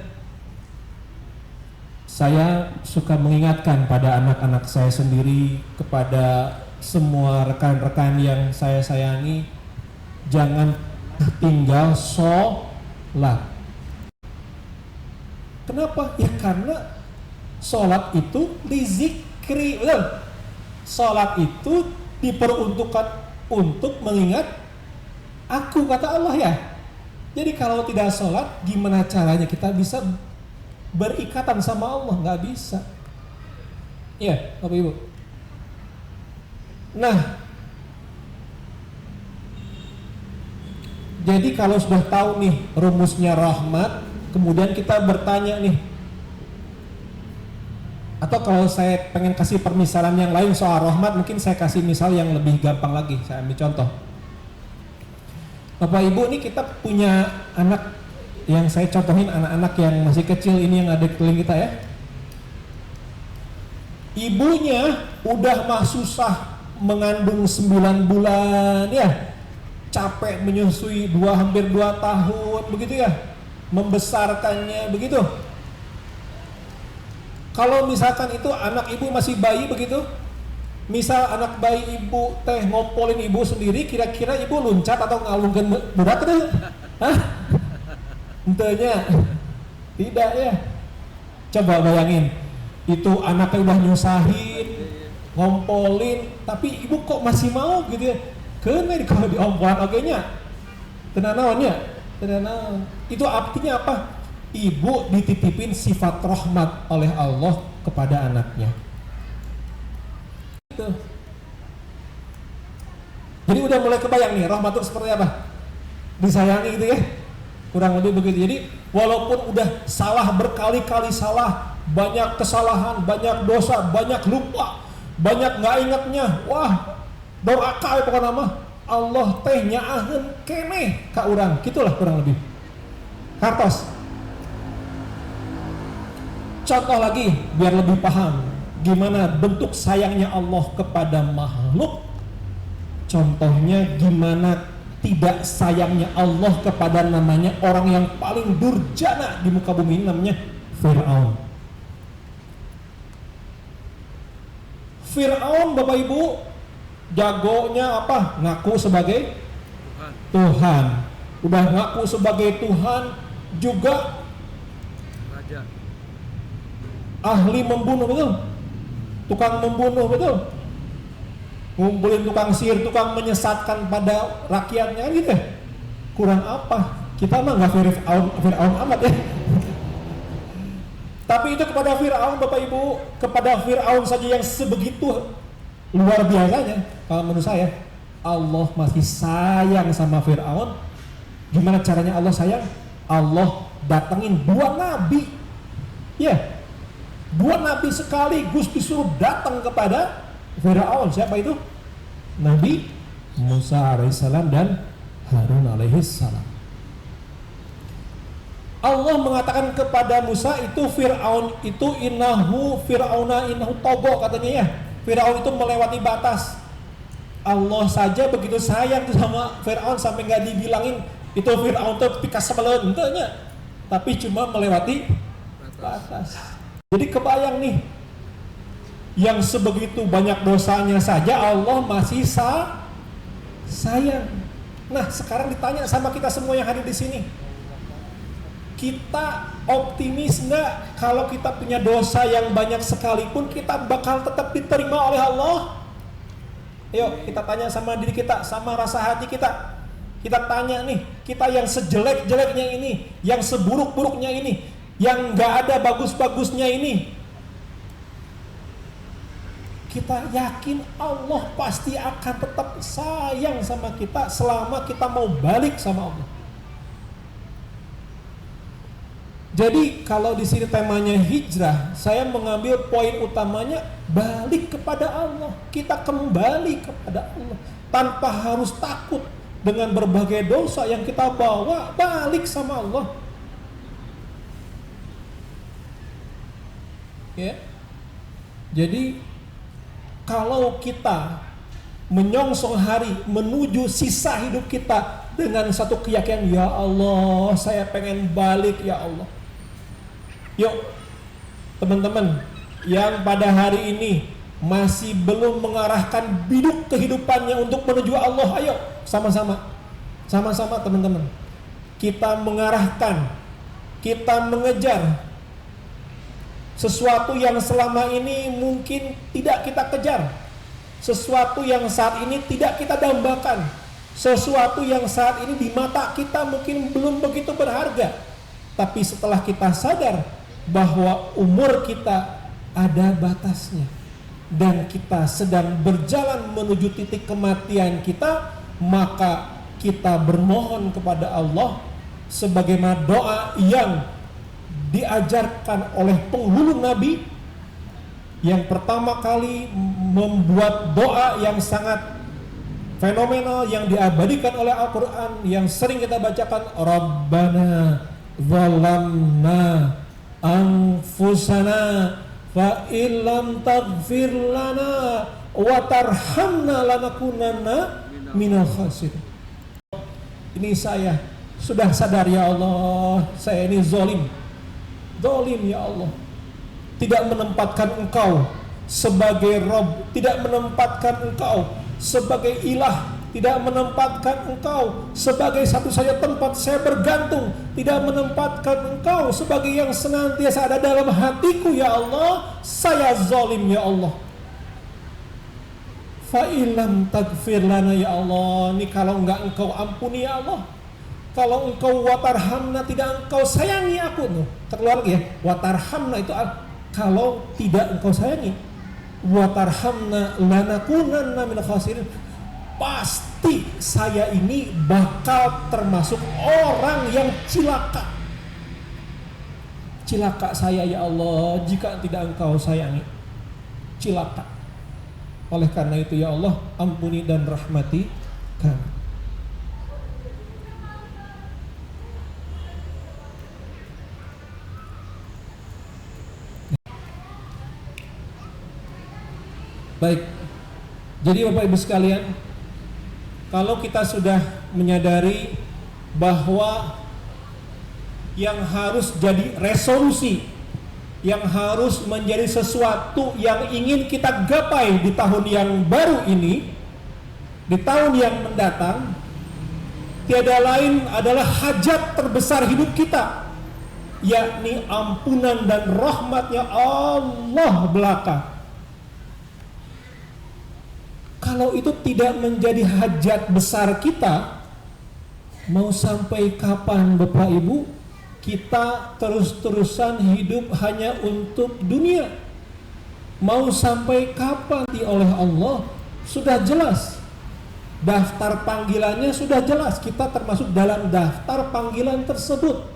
saya suka mengingatkan pada anak-anak saya sendiri, kepada semua rekan-rekan yang saya sayangi, jangan tinggal sholat. Kenapa? Ya karena sholat itu dizikri. Sholat itu diperuntukkan untuk mengingat aku, kata Allah ya. Jadi kalau tidak sholat, gimana caranya kita bisa berikatan sama Allah? Nggak bisa. Iya, Bapak Ibu. Nah, jadi kalau sudah tahu nih rumusnya rahmat, kemudian kita bertanya nih, atau kalau saya pengen kasih permisalan yang lain soal rahmat, mungkin saya kasih misal yang lebih gampang lagi. Saya ambil contoh. Bapak Ibu, ini kita punya anak yang saya contohin, anak-anak yang masih kecil ini yang ada di keliling kita ya. Ibunya udah mah susah mengandung 9 bulan ya, capek menyusui hampir 2 tahun begitu ya, membesarkannya begitu. Kalau misalkan itu anak ibu masih bayi begitu, misal anak bayi ibu teh ngompolin ibu sendiri, kira-kira ibu luncat atau ngalungkan budak itu? Hah? Entahnya tidak ya. Coba bayangin, itu anaknya udah nyusahin, ngompolin, tapi ibu kok masih mau gitu ya? Kena kalau diompolan ogenya, tenanawannya, tenanawan. Itu artinya apa? Ibu dititipin sifat rahmat oleh Allah kepada anaknya. Itu. Jadi udah mulai kebayang nih rahmat itu seperti apa? Disayangi gitu ya. Kurang lebih begitu. Jadi walaupun udah salah berkali-kali salah, banyak kesalahan, banyak dosa, banyak lupa, banyak nggak ingatnya, wah doraka ya pokoknya nama Allah teh nyaaheun keneh ka urang, gitulah kurang lebih. Kartos. Contoh lagi biar lebih paham gimana bentuk sayangnya Allah kepada makhluk. Contohnya gimana tidak sayangnya Allah kepada namanya orang yang paling durjana di muka bumi, namanya Fir'aun. Fir'aun Bapak Ibu jagonya apa? Ngaku sebagai Tuhan. Udah ngaku sebagai Tuhan, juga Raja. ahli membunuh, betul? Tukang membunuh, betul? Ngumpulin tukang sihir, tukang menyesatkan pada rakyatnya gitu ya. Kurang apa? Kita mah nggak Fir'aun amat ya. Tapi itu kepada Fir'aun Bapak Ibu, kepada Fir'aun saja yang sebegitu luar biasanya, kalau menurut saya Allah masih sayang sama Fir'aun. Gimana caranya Allah sayang? Allah datengin 2 nabi, ya, 2 nabi sekaligus disuruh datang kepada Fir'aun. Siapa itu? Nabi Musa alaihissalam dan Harun alaihissalam. Allah mengatakan kepada Musa itu Fir'aun itu Fir'auna innahu togo, katanya ya. Fir'aun itu melewati batas. Allah saja begitu sayang sama Fir'aun sampai nggak dibilangin itu Fir'aun itu pikas sebelum entahnya, tapi cuma melewati batas. Jadi kebayang nih, yang sebegitu banyak dosanya saja Allah masih sayang. Nah, sekarang ditanya sama kita semua yang hadir di sini, kita optimis nggak kalau kita punya dosa yang banyak sekalipun kita bakal tetap diterima oleh Allah? Yuk kita tanya sama diri kita, sama rasa hati kita. Kita tanya nih, kita yang sejelek-jeleknya ini, yang seburuk-buruknya ini, yang nggak ada bagus-bagusnya ini, kita yakin Allah pasti akan tetap sayang sama kita selama kita mau balik sama Allah. Jadi kalau di sini temanya hijrah, saya mengambil poin utamanya balik kepada Allah. Kita kembali kepada Allah tanpa harus takut dengan berbagai dosa yang kita bawa, balik sama Allah. Ya. Jadi kalau kita menyongsong hari menuju sisa hidup kita dengan satu keyakinan, ya Allah, saya pengen balik ya Allah. Yuk teman-teman yang pada hari ini masih belum mengarahkan biduk kehidupannya untuk menuju Allah, ayo sama-sama teman-teman, kita mengarahkan, kita mengejar sesuatu yang selama ini mungkin tidak kita kejar, sesuatu yang saat ini tidak kita dambakan, sesuatu yang saat ini di mata kita mungkin belum begitu berharga. Tapi setelah kita sadar bahwa umur kita ada batasnya dan kita sedang berjalan menuju titik kematian kita, maka kita bermohon kepada Allah sebagaimana doa yang diajarkan oleh penghulu Nabi yang pertama kali membuat doa yang sangat fenomenal yang diabadikan oleh Al-Quran yang sering kita bacakan, Rabbana zalamna anfusana fa illam taghfir lana wa tarhamna lanakunanna minal khasirin. Ini saya sudah sadar ya Allah, saya ini zalim ya Allah, tidak menempatkan Engkau sebagai Rabb, tidak menempatkan Engkau sebagai ilah, tidak menempatkan Engkau sebagai satu-satunya tempat saya bergantung, tidak menempatkan Engkau sebagai yang senantiasa ada dalam hatiku ya Allah. Saya zalim ya Allah. Fa illam taghfir lana ya Allah, ini kalau enggak Engkau ampuni ya Allah, kalau Engkau watarhamna, tidak Engkau sayangi aku, keluar lagi ya, watarhamna itu kalau tidak Engkau sayangi, watarhamna lanakunanna minal khasirin, pasti saya ini bakal termasuk orang yang cilaka saya ya Allah jika tidak Engkau sayangi, cilaka. Oleh karena itu ya Allah, ampuni dan rahmati kami. Baik, jadi Bapak Ibu sekalian, Kalau kita sudah menyadari bahwa yang harus jadi resolusi, yang harus menjadi sesuatu yang ingin kita gapai di tahun yang baru ini, di tahun yang mendatang, tiada lain adalah hajat terbesar hidup kita, yakni ampunan dan rahmatnya Allah belaka. Kalau itu tidak menjadi hajat besar kita, mau sampai kapan Bapak Ibu kita terus-terusan hidup hanya untuk dunia? Mau sampai kapan oleh Allah? Sudah jelas, daftar panggilannya sudah jelas, kita termasuk dalam daftar panggilan tersebut.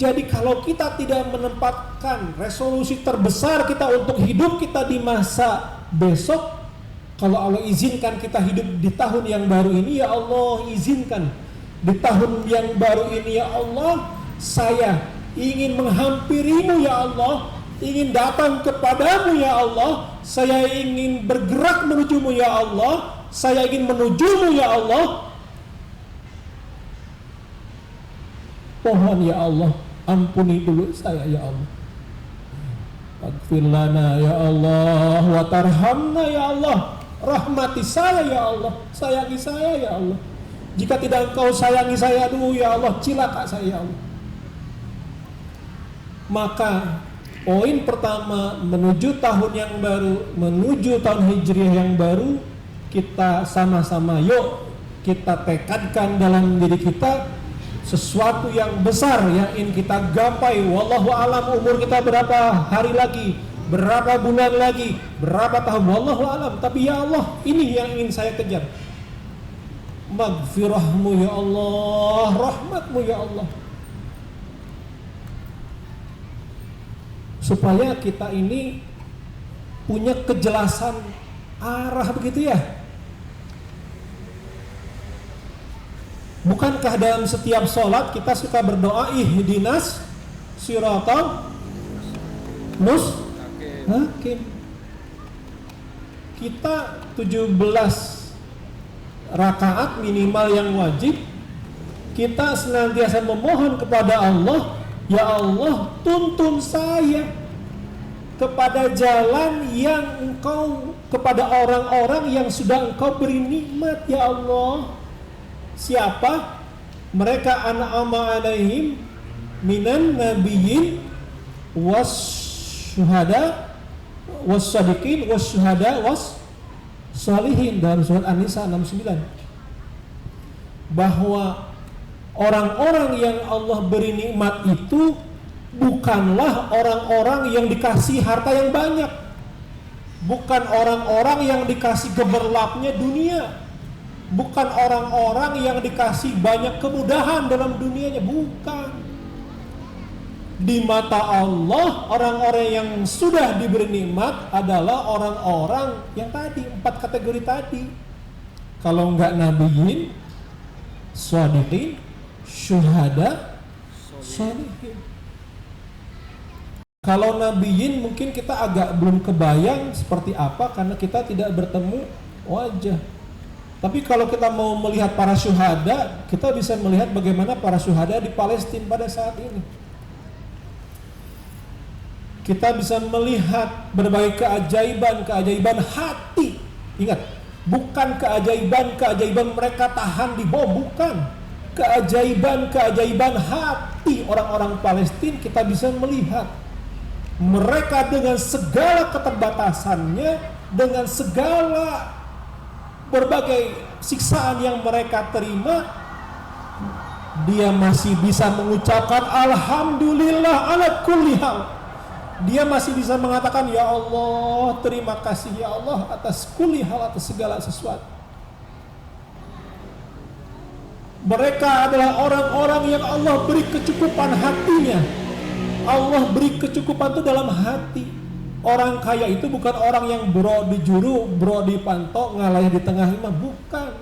Jadi kalau kita tidak menempatkan resolusi terbesar kita untuk hidup kita di masa besok, kalau Allah izinkan kita hidup di tahun yang baru ini, ya Allah izinkan di tahun yang baru ini, ya Allah saya ingin menghampirimu, ya Allah, ingin datang kepadamu, ya Allah, saya ingin bergerak menujumu, ya Allah, saya ingin menujumu, ya Allah. Mohon ya Allah, ampuni dulu saya, ya Allah. Aghfir lana ya Allah, wa tarhamna ya Allah. Rahmati saya ya Allah, sayangi saya ya Allah. Jika tidak Engkau sayangi saya dulu ya Allah, cilaka saya ya Allah. Maka poin pertama menuju tahun yang baru, menuju tahun Hijriah yang baru, kita sama-sama yuk kita tekadkan dalam diri kita sesuatu yang besar yang ingin kita gapai. Wallahu alam umur kita berapa hari lagi, berapa bulan lagi, berapa tahun, wallahu alam. Tapi ya Allah, ini yang ingin saya kejar. Maghfirahmu ya Allah, rahmatmu ya Allah. Supaya kita ini punya kejelasan arah begitu ya. Bukankah dalam setiap sholat kita suka berdoa ihdinas siratal mustaqim. Kita 17 rakaat minimal yang wajib, kita senantiasa memohon kepada Allah, ya Allah tuntun saya kepada jalan yang Engkau, kepada orang-orang yang sudah Engkau beri nikmat, ya Allah. Siapa? Mereka an'ama alaihim minan nabiyyin was syuhada was sadiqin was syuhada was sholihin, dalam surat An-Nisa 69. Bahwa orang-orang yang Allah beri nikmat itu bukanlah orang-orang yang dikasih harta yang banyak, bukan orang-orang yang dikasih gemerlapnya dunia, bukan orang-orang yang dikasih banyak kemudahan dalam dunianya, bukan. Di mata Allah, orang-orang yang sudah diberi nikmat adalah orang-orang yang tadi, 4 kategori tadi. Kalau enggak nabiyin, shodiqin, syuhada, sholihin. Kalau nabiyin mungkin kita agak belum kebayang seperti apa karena kita tidak bertemu wajah. Tapi kalau kita mau melihat para syuhada, kita bisa melihat bagaimana para syuhada di Palestina pada saat ini. Kita bisa melihat berbagai keajaiban hati. Ingat, bukan keajaiban mereka tahan di bom, bukan. Keajaiban hati orang-orang Palestina kita bisa melihat. Mereka dengan segala keterbatasannya, dengan segala berbagai siksaan yang mereka terima, dia masih bisa mengucapkan alhamdulillah ala kulli hal. Dia masih bisa mengatakan ya Allah, terima kasih ya Allah atas kulli hal, atas segala sesuatu. Mereka adalah orang-orang yang Allah beri kecukupan hatinya. Allah beri kecukupan itu dalam hati. Orang kaya itu bukan orang yang bro di juru, bro di pantok, ngalah di tengah imam.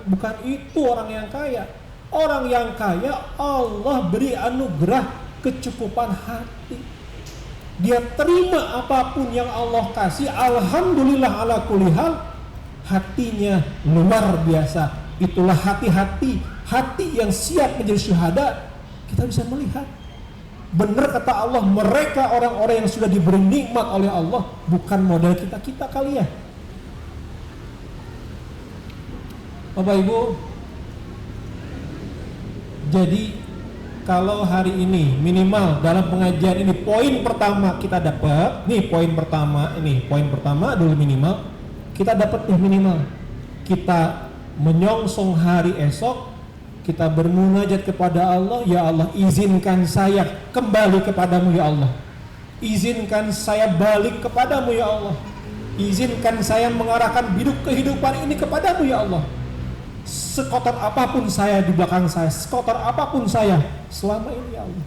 Bukan itu orang yang kaya. Orang yang kaya Allah beri anugerah kecukupan hati. Dia terima apapun yang Allah kasih, alhamdulillah ala kulli hal. hatinya luar biasa. Itulah hati-hati yang siap menjadi syuhada. Kita bisa melihat benar kata Allah, mereka orang-orang yang sudah diberi nikmat oleh Allah, bukan model kita kali ya. Bapak Ibu, jadi kalau hari ini minimal dalam pengajian ini poin pertama kita dapat, poin pertama dulu minimal kita dapat minimal kita menyongsong hari esok, kita bermunajat kepada Allah, ya Allah izinkan saya kembali kepadamu ya Allah, izinkan saya balik kepadamu ya Allah, izinkan saya mengarahkan hidup kehidupan ini kepadamu ya Allah. Sekotor apapun saya di belakang saya, sekotor apapun saya selama ini ya Allah.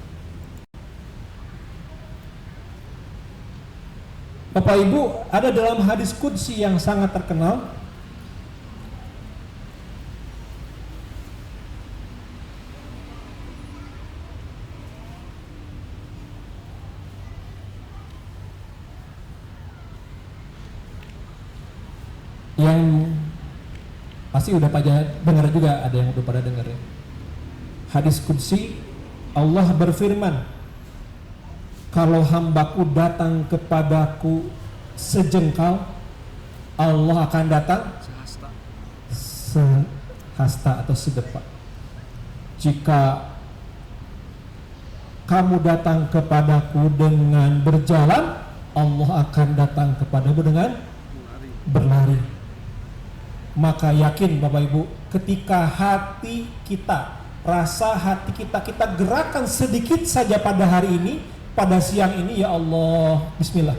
Bapak Ibu, ada dalam hadis qudsi yang sangat terkenal, yang pasti udah pada dengar juga, ada yang udah pada dengar ya. Hadis qudsi, Allah berfirman, kalau hambaku datang kepadaku sejengkal, Allah akan datang sehasta atau sedepak. Jika kamu datang kepadaku dengan berjalan, Allah akan datang kepadamu dengan berlari. Maka yakin Bapak Ibu, ketika hati kita, rasa hati kita gerakan sedikit saja pada hari ini, pada siang ini, ya Allah, bismillah,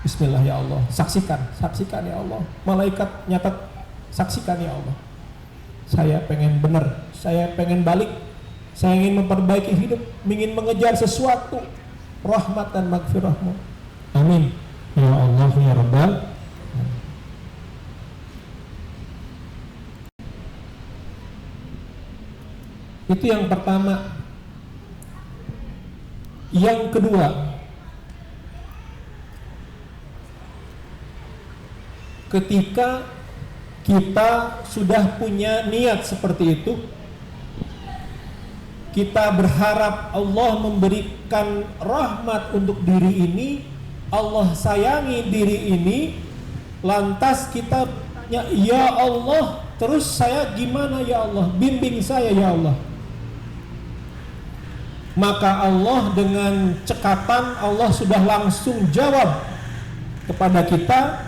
bismillah ya Allah, saksikan ya Allah, malaikat nyatat, saksikan ya Allah, saya pengen benar, saya pengen balik, saya ingin memperbaiki hidup, ingin mengejar sesuatu, rahmat dan maghfirahmu, amin ya Allah ya Rabbal. Itu yang pertama. Yang kedua, ketika kita sudah punya niat seperti itu, kita berharap Allah memberikan rahmat untuk diri ini, Allah sayangi diri ini, lantas kita tanya, ya Allah, terus saya gimana ya Allah, bimbing saya ya Allah. Maka Allah dengan cekatan, Allah sudah langsung jawab kepada kita.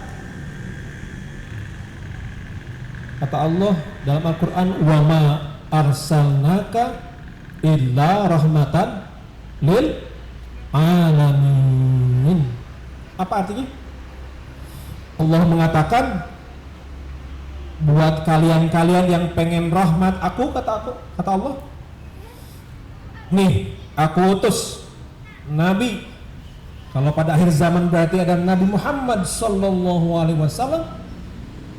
Kata Allah dalam Al-Quran, wa ma arsalnaka illa rahmatan lil alamin. Apa artinya? Allah mengatakan, buat kalian-kalian yang pengen rahmat aku, kata Allah, nih aku utus Nabi. Kalau pada akhir zaman berarti ada Nabi Muhammad sallallahu alaihi wasallam.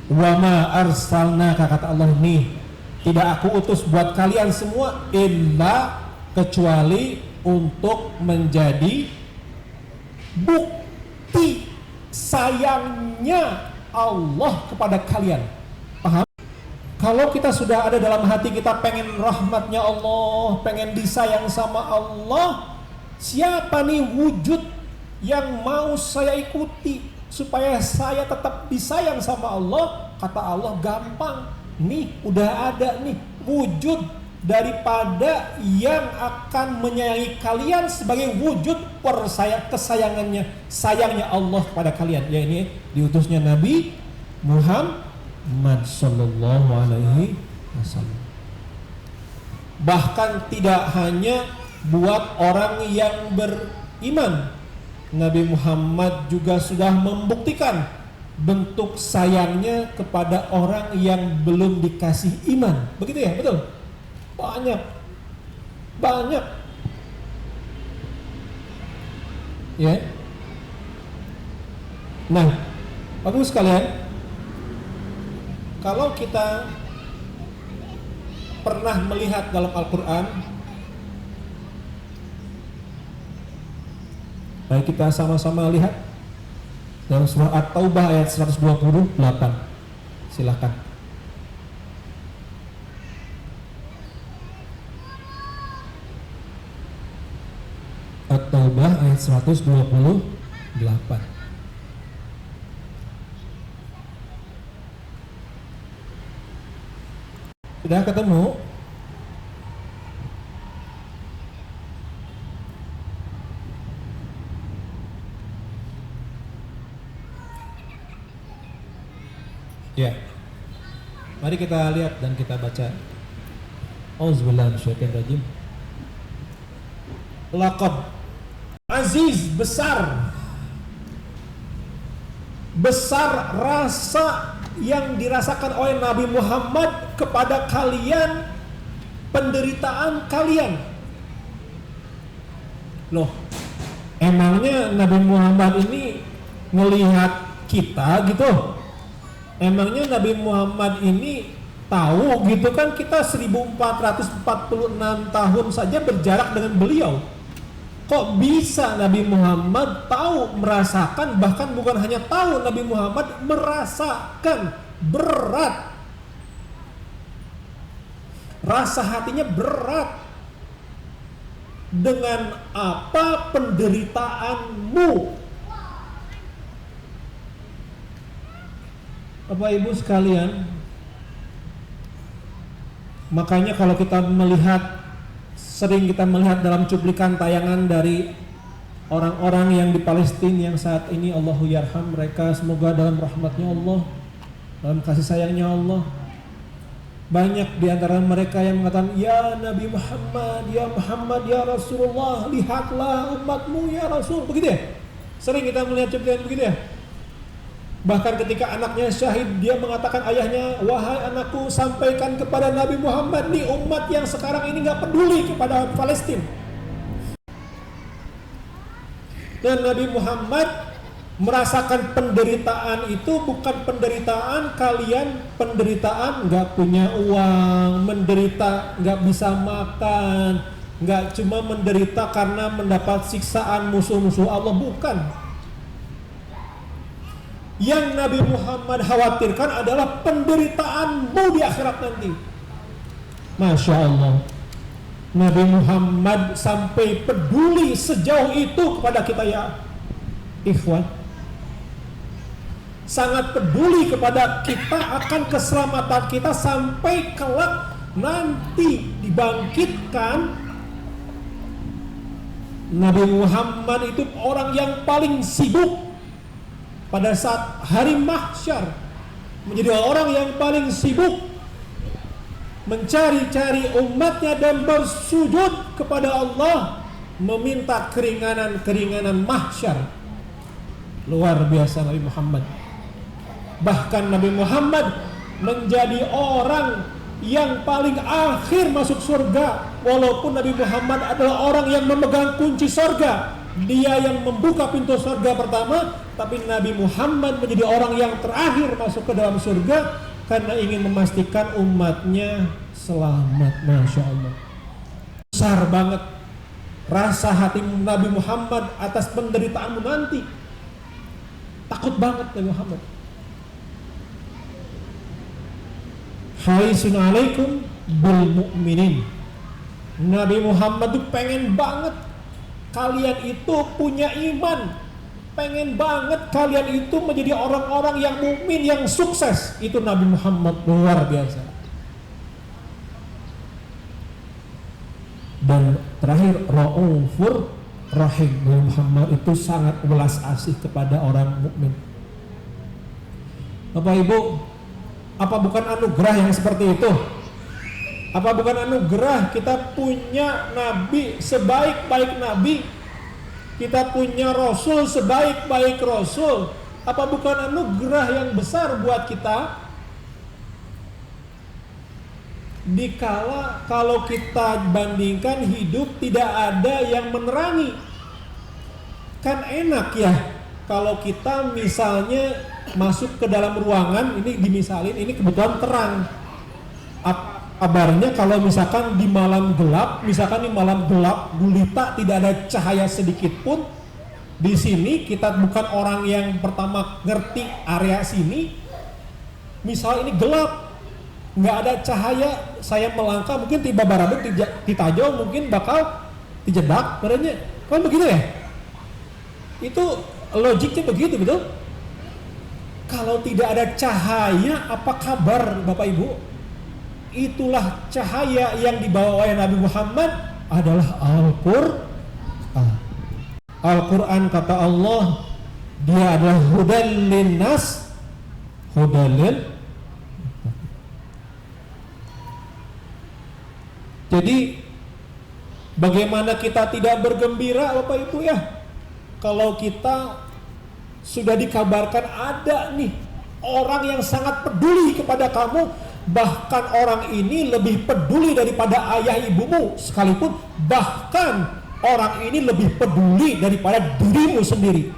Wa ma arsalnaka, kata Allah, nih tidak aku utus buat kalian semua illa, kecuali untuk menjadi bukti sayangnya Allah kepada kalian. Paham? Kalau kita sudah ada dalam hati kita pengen rahmatnya Allah, pengen disayang sama Allah, siapa nih wujud yang mau saya ikuti supaya saya tetap disayang sama Allah? Kata Allah, gampang nih, udah ada nih wujud daripada yang akan menyayangi kalian sebagai wujud kesayangannya, sayangnya Allah kepada kalian. Ya, ini diutusnya Nabi Muhammad sallallahu alaihi wasallam. Bahkan tidak hanya buat orang yang beriman, Nabi Muhammad juga sudah membuktikan bentuk sayangnya kepada orang yang belum dikasih iman. Begitu ya, betul? Banyak ya. Nah, Bapak sekalian, kalau kita pernah melihat dalam Al-Quran, baik kita sama-sama lihat dalam surah At-Taubah ayat 128. Silakan. At-Taubah ayat 128. Sudah ketemu? Ya. Mari kita lihat dan kita baca. Auzubillahi minasyaitonir rajim. Laqad aziz, besar rasa yang dirasakan oleh Nabi Muhammad kepada kalian, penderitaan kalian. Loh, emangnya Nabi Muhammad ini melihat kita gitu? Emangnya Nabi Muhammad ini tahu gitu kan, kita 1446 tahun saja berjarak dengan beliau. Kok bisa Nabi Muhammad tahu, merasakan, bahkan bukan hanya tahu, Nabi Muhammad merasakan berat. Rasa hatinya berat. Dengan apa penderitaanmu? Bapak Ibu sekalian, makanya kalau kita melihat, sering kita melihat dalam cuplikan tayangan dari orang-orang yang di Palestina yang saat ini, Allahu yarham mereka, semoga dalam rahmatnya Allah, dalam kasih sayangnya Allah. Banyak di antara mereka yang mengatakan, ya Nabi Muhammad, ya Rasulullah, lihatlah umatmu ya Rasul. Begitu ya? Sering kita melihat cuplikan begitu ya? Bahkan ketika anaknya syahid, dia mengatakan ayahnya, wahai anakku, sampaikan kepada Nabi Muhammad, nih umat yang sekarang ini gak peduli kepada Palestina. Dan Nabi Muhammad merasakan penderitaan itu bukan penderitaan kalian, penderitaan gak punya uang, menderita gak bisa makan, gak cuma menderita karena mendapat siksaan musuh-musuh Allah, bukan. Yang Nabi Muhammad khawatirkan adalah penderitaanmu di akhirat nanti. Masya Allah, Nabi Muhammad sampai peduli sejauh itu kepada kita ya ikhwan. Sangat peduli kepada kita akan keselamatan kita sampai kelak nanti dibangkitkan. Nabi Muhammad itu orang yang paling sibuk pada saat hari mahsyar, menjadi orang yang paling sibuk mencari-cari umatnya dan bersujud kepada Allah, meminta keringanan mahsyar. Luar biasa Nabi Muhammad. Bahkan Nabi Muhammad menjadi orang yang paling akhir masuk surga, walaupun Nabi Muhammad adalah orang yang memegang kunci surga. Dia yang membuka pintu surga pertama, tapi Nabi Muhammad menjadi orang yang terakhir masuk ke dalam surga karena ingin memastikan umatnya selamat. Masya Allah, besar banget rasa hati Nabi Muhammad atas penderitaanmu nanti. Takut banget Nabi Muhammad. Harisun alaikum bil mu'minin. Nabi Muhammad tuh pengen banget kalian itu punya iman, pengen banget kalian itu menjadi orang-orang yang mukmin, yang sukses. Itu Nabi Muhammad, luar biasa. Dan terakhir, Raufur Rahim. Nabi Muhammad itu sangat belas asih kepada orang mukmin. Bapak Ibu, apa bukan anugerah yang seperti itu? Apa bukan anugerah kita punya Nabi sebaik-baik Nabi, kita punya Rasul sebaik-baik Rasul? Apa bukan anugerah yang besar buat kita? Dikala kalau kita bandingkan hidup tidak ada yang menerangi. Kan enak ya kalau kita misalnya masuk ke dalam ruangan, ini dimisalin, ini kebetulan terang. Kabarnya kalau misalkan di malam gelap, gulita, tidak ada cahaya sedikit pun, di sini kita bukan orang yang pertama ngerti area sini, Misal ini gelap, nggak ada cahaya, saya melangkah mungkin tiba barabuk ditajong, mungkin bakal dijedak, padanya kan begitu ya? Itu logiknya begitu, betul? Kalau tidak ada cahaya, apa kabar Bapak Ibu? Itulah cahaya yang dibawa oleh Nabi Muhammad adalah Al-Qur'an. Al-Qur'an kata Allah, dia adalah hudan linnas, hudan lil. Jadi bagaimana kita tidak bergembira Bapak Ibu ya, kalau kita sudah dikabarkan ada nih orang yang sangat peduli kepada kamu, bahkan orang ini lebih peduli daripada ayah ibumu sekalipun, bahkan orang ini lebih peduli daripada dirimu sendiri.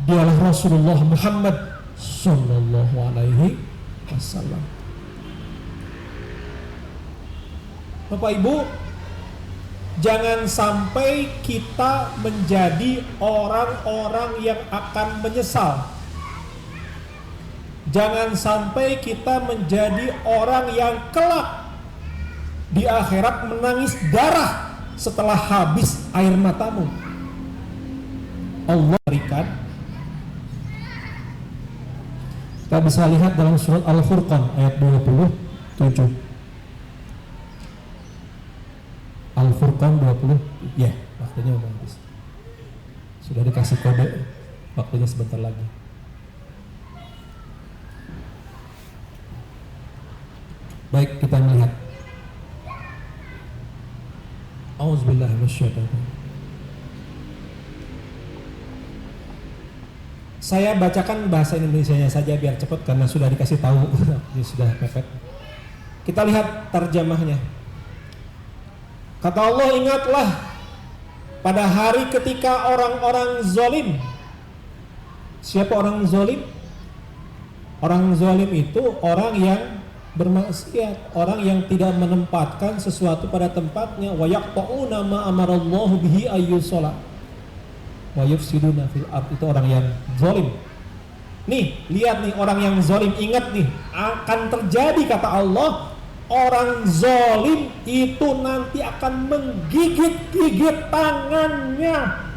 Dialah Rasulullah Muhammad sallallahu alaihi wasallam. Bapak Ibu, jangan sampai kita menjadi orang-orang yang akan menyesal. Jangan sampai kita menjadi orang yang kelak di akhirat menangis darah setelah habis air matamu. Allah berikan. Kita bisa lihat dalam surat Al-Furqan ayat 27. Al-Furqan 20. Ya, waktunya udah habis. Sudah dikasih kode, waktunya sebentar lagi. Baik, kita melihat. Auzubillahi minasyaitonir. Saya bacakan bahasa Indonesianya saja biar cepat karena sudah dikasih tahu. Ini sudah mepet. Kita lihat terjemahnya. Kata Allah, ingatlah pada hari ketika orang-orang zalim. Siapa orang zalim? Orang zalim itu orang yang bermaksiat, orang yang tidak menempatkan sesuatu pada tempatnya. Wa yaqta'una ma amarallahu bihi ayyusala wa yufsiduna fil ard. Itu orang yang zalim. Nih, lihat nih orang yang zalim, ingat nih, akan terjadi kata Allah, orang zalim itu nanti akan menggigit-gigit tangannya.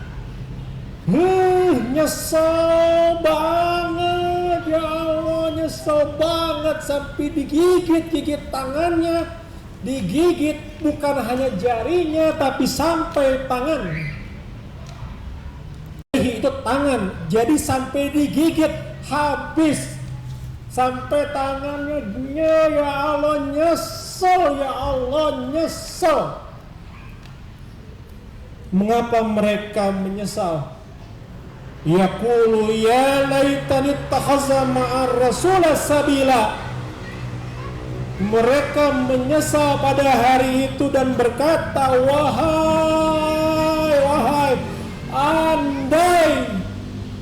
Nyesel banget ya Allah, nyesel banget sampai digigit-gigit tangannya. Digigit bukan hanya jarinya tapi sampai tangan. Itu tangan, jadi sampai digigit habis. Sampai tangannya, ya Allah nyesel, ya Allah nyesel. Mengapa mereka menyesal? Yaqulu ya laitani ittakhadha ma'ar rasul sabila. Mereka menyesal pada hari itu dan berkata, wahai, andai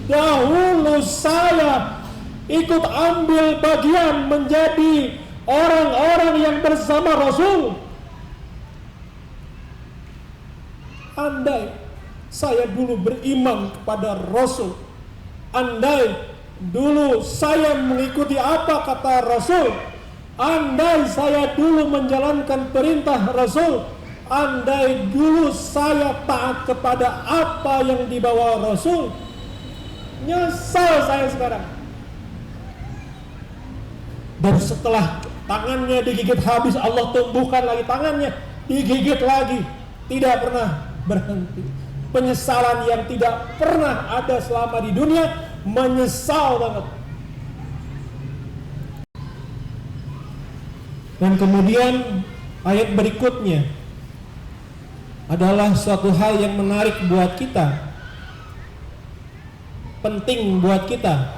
dahulu saya ikut ambil bagian menjadi orang-orang yang bersama Rasul. Andai saya dulu beriman kepada Rasul, andai dulu saya mengikuti apa kata Rasul, andai saya dulu menjalankan perintah Rasul, andai dulu saya taat kepada apa yang dibawa Rasul. Nyesal saya sekarang. Dan setelah tangannya digigit habis, Allah tumbuhkan lagi tangannya, digigit lagi, tidak pernah berhenti. Penyesalan yang tidak pernah ada selama di dunia, menyesal banget. Dan kemudian ayat berikutnya adalah suatu hal yang menarik buat kita, penting buat kita.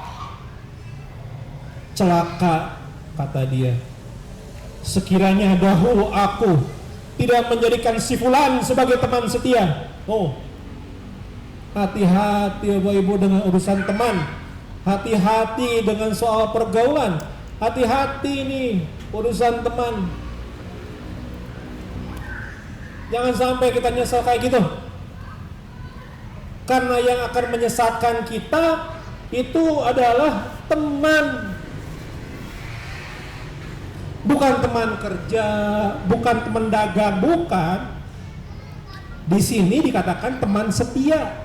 Celaka, kata dia, sekiranya dahulu aku tidak menjadikan si fulan sebagai teman setia. Oh, hati-hati Bapak Ibu dengan urusan teman, hati-hati dengan soal pergaulan, hati-hati nih urusan teman. Jangan sampai kita nyesal kayak gitu, karena yang akan menyesatkan kita itu adalah teman. bukan teman kerja, bukan teman dagang, bukan. Di sini dikatakan teman setia.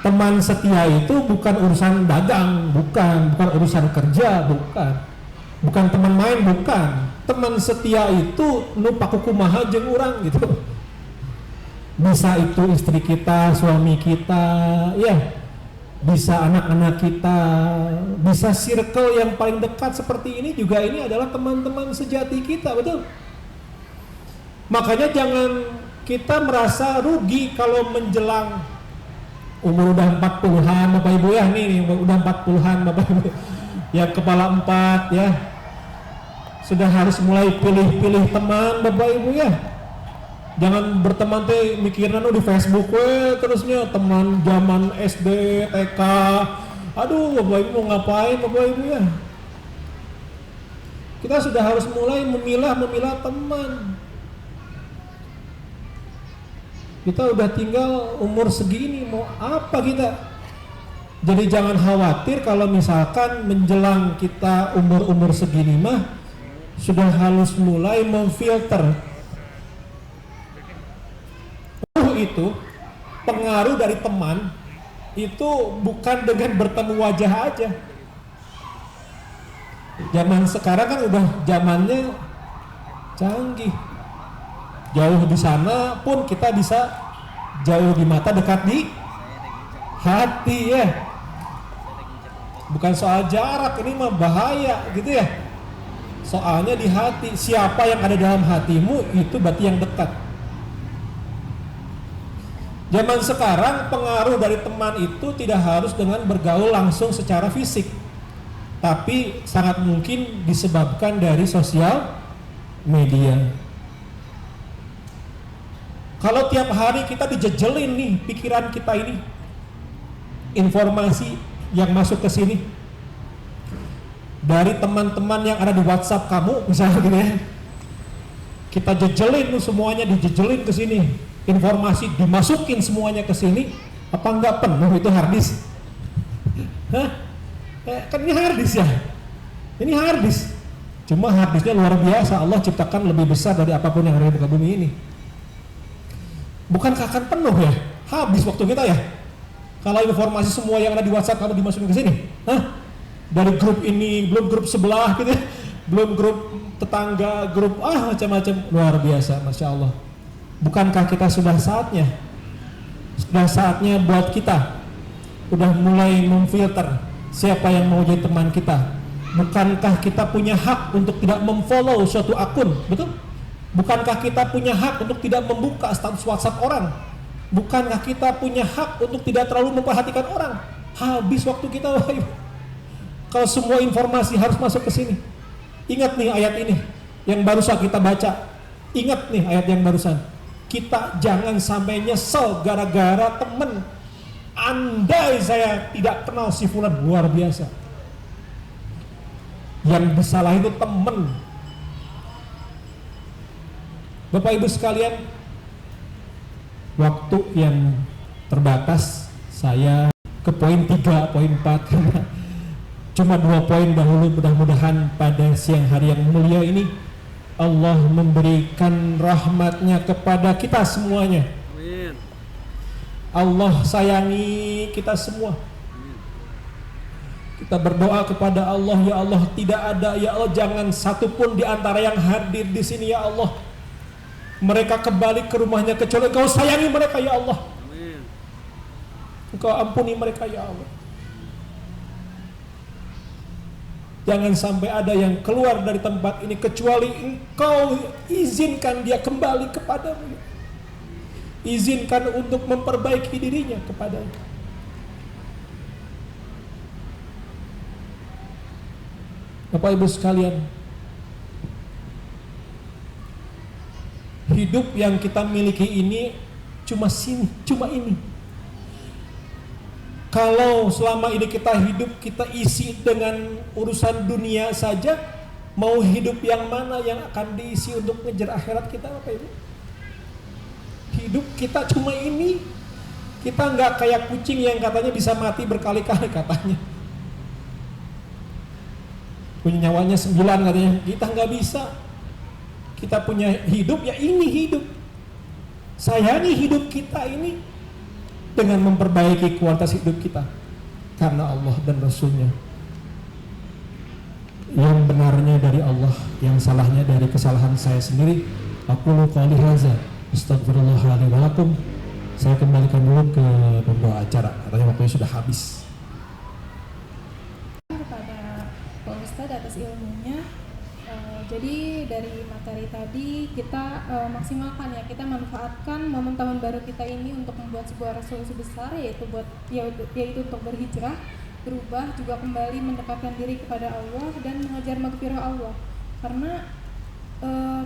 Teman setia itu bukan urusan dagang, bukan urusan kerja, bukan teman main, bukan. Teman setia itu nu pakukumaha jeung urang gitu. Bisa itu istri kita, suami kita, ya. Bisa anak-anak kita, bisa circle yang paling dekat seperti ini juga, ini adalah teman-teman sejati kita, betul? Makanya jangan kita merasa rugi kalau menjelang umur udah 40-an Bapak Ibu ya, nih udah 40-an Bapak Ibu yang kepala 4 ya, sudah harus mulai pilih-pilih teman Bapak Ibu ya. Jangan berteman teh mikirna di Facebook we terusnya teman zaman SD, TK. Aduh Bapak Ibu mau ngapain Bapak Ibu ya. Kita sudah harus mulai memilah teman. Kita udah tinggal umur segini, mau apa kita? Jadi jangan khawatir kalau misalkan menjelang kita umur segini mah sudah harus mulai memfilter. Itu pengaruh dari teman itu bukan dengan bertemu wajah aja. Zaman sekarang kan udah zamannya canggih. Jauh di sana pun kita bisa jauh di mata, dekat di hati ya. Bukan soal jarak, ini mah bahaya gitu ya. Soalnya di hati, siapa yang ada dalam hatimu itu berarti yang dekat. Zaman sekarang pengaruh dari teman itu tidak harus dengan bergaul langsung secara fisik, tapi sangat mungkin disebabkan dari sosial media. Kalau tiap hari kita dijejelin nih pikiran kita ini, informasi yang masuk ke sini dari teman-teman yang ada di WhatsApp kamu misalnya gini ya, kita jejelin tuh semuanya, dijejelin ke sini, informasi dimasukin semuanya ke sini, apa enggak penuh itu harddisk? Hah? Kan ini harddisk ya? Ini harddisk. Cuma harddisknya luar biasa, Allah ciptakan lebih besar dari apapun yang ada di bumi ini. Bukankah akan penuh ya? Habis waktu kita ya? Kalau informasi semua yang ada di WhatsApp kamu dimasukin ke sini, hah? Dari grup ini, belum grup sebelah gitu ya, belum grup tetangga, grup macam-macam, luar biasa, Masya Allah. Bukankah kita sudah saatnya buat kita udah mulai memfilter siapa yang mau jadi teman kita? Bukankah kita punya hak untuk tidak memfollow suatu akun, betul? Bukankah kita punya hak untuk tidak membuka status WhatsApp orang? Bukankah kita punya hak untuk tidak terlalu memperhatikan orang? Habis waktu kita, kalau semua informasi harus masuk ke sini. Ingat nih ayat ini yang barusan kita baca. Ingat nih ayat yang barusan. Kita jangan sampai nyesel gara-gara temen. Andai saya tidak kenal si fulan, luar biasa. Yang disalahin itu temen. Bapak Ibu sekalian, waktu yang terbatas, saya ke poin 3, poin 4 cuma 2 poin dahulu. Mudah-mudahan pada siang hari yang mulia ini Allah memberikan rahmatnya kepada kita semuanya. Amin. Allah sayangi kita semua. Kita berdoa kepada Allah, ya Allah, tidak ada, ya Allah, jangan satupun di antara yang hadir di sini, ya Allah, mereka kembali ke rumahnya kecuali Engkau sayangi mereka, ya Allah. Amin. Engkau ampuni mereka, ya Allah. Jangan sampai ada yang keluar dari tempat ini kecuali Engkau izinkan dia kembali kepadamu. Izinkan untuk memperbaiki dirinya kepadamu. Bapak Ibu sekalian, hidup yang kita miliki ini cuma ini. Kalau selama ini kita hidup, kita isi dengan urusan dunia saja, mau hidup yang mana yang akan diisi untuk ngejar akhirat kita, Bapak Ibu? Hidup kita cuma ini. Kita nggak kayak kucing yang katanya bisa mati berkali-kali katanya. punya nyawanya 9 katanya. Kita nggak bisa. Kita punya hidup, ya ini hidup. Sayangi hidup kita ini dengan memperbaiki kualitas hidup kita karena Allah dan Rasulnya. Yang benarnya dari Allah, yang salahnya dari kesalahan saya sendiri. Aqulu qouli hadza, astaghfirullah li wa lakum. Saya kembalikan dulu ke pembawa acara, katanya waktunya sudah habis. Kepada Pak Ustadz atas ilmunya. Jadi dari materi tadi kita maksimalkan ya, kita manfaatkan momen tahun baru kita ini untuk membuat sebuah resolusi besar, yaitu untuk berhijrah, berubah, juga kembali mendekatkan diri kepada Allah dan mengejar maghfirah Allah. Karena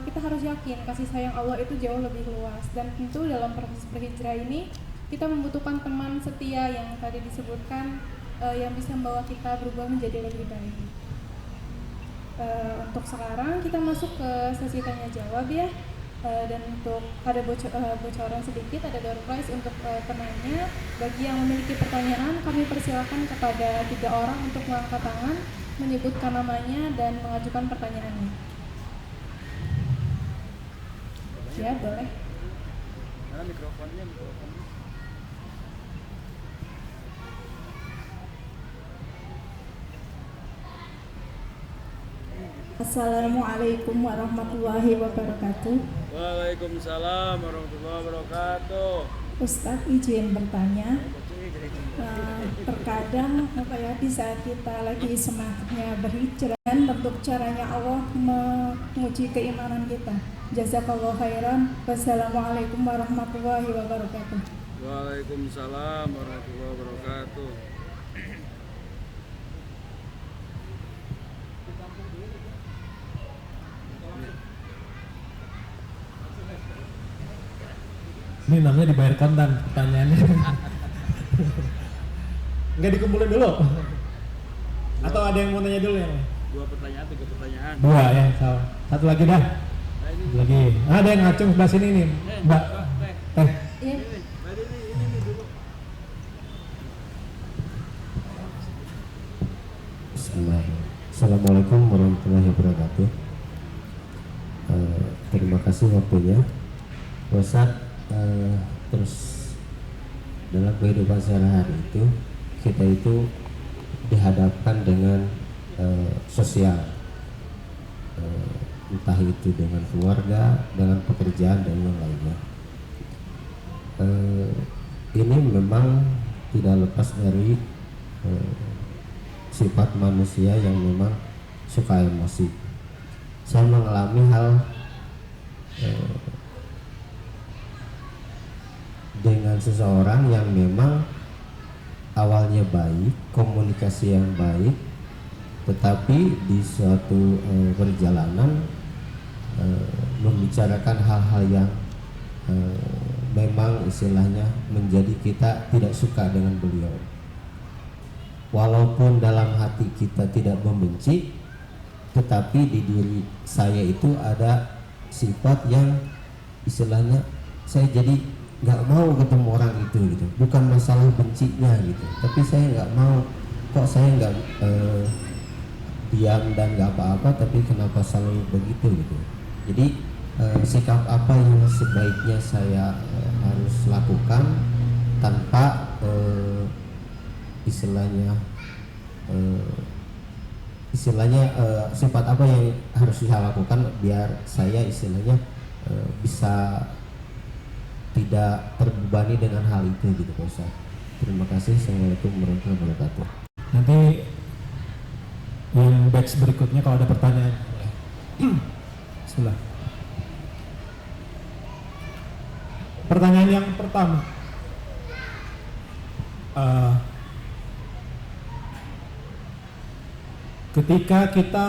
kita harus yakin kasih sayang Allah itu jauh lebih luas, dan tentu dalam proses berhijrah ini kita membutuhkan teman setia yang tadi disebutkan, yang bisa membawa kita berubah menjadi lebih baik. Untuk sekarang kita masuk ke sesi tanya jawab ya, dan untuk ada bocoran sedikit, ada door prize untuk penanya. Bagi yang memiliki pertanyaan, kami persilakan kepada 3 orang untuk mengangkat tangan, menyebutkan namanya dan mengajukan pertanyaannya. Ya, boleh. Mana mikrofonnya? Assalamualaikum warahmatullahi wabarakatuh. Waalaikumsalam warahmatullahi wabarakatuh. Ustadz izin bertanya, terkadang di saat kita lagi semangatnya berhijrah, dan bentuk caranya Allah menguji keimanan kita. Jazakallahu khairan. Wassalamualaikum warahmatullahi wabarakatuh. Waalaikumsalam warahmatullahi wabarakatuh. Ini namanya dibayar kontan pertanyaannya. Nggak dikumpulin dulu? Atau ada yang mau nanya dulu ya? 2 pertanyaan, 3 pertanyaan. 2 ya, salah. Satu lagi dah. Satu lagi. Ada yang ngacung sebelah sini nih, Mbak. Iya. Bismillahirrahmanirrahim. Assalamualaikum warahmatullahi wabarakatuh. Terima kasih waktunya, Ustadz. Terus dalam kehidupan sehari-hari itu kita itu dihadapkan dengan sosial, entah itu dengan keluarga, dengan pekerjaan dan yang lainnya. Ini memang tidak lepas dari sifat manusia yang memang suka emosi. Saya mengalami hal dengan seseorang yang memang awalnya baik, komunikasi yang baik, tetapi di suatu perjalanan membicarakan hal-hal yang memang istilahnya menjadi kita tidak suka dengan beliau. Walaupun dalam hati kita tidak membenci, tetapi di diri saya itu ada sifat yang istilahnya saya jadi nggak mau ketemu orang itu gitu. Bukan masalah bencinya gitu, tapi saya nggak mau, kok saya nggak diam dan nggak apa-apa, tapi kenapa selalu begitu gitu. Jadi sikap apa yang sebaiknya saya harus lakukan tanpa sifat apa yang harus saya lakukan biar saya istilahnya bisa tidak terbebani dengan hal itu gitu Pak Ustaz. Terima kasih. Assalamualaikum warahmatullahi wabarakatuh. Nanti yang batch berikutnya kalau ada pertanyaan. Bismillah. Pertanyaan yang pertama, ketika kita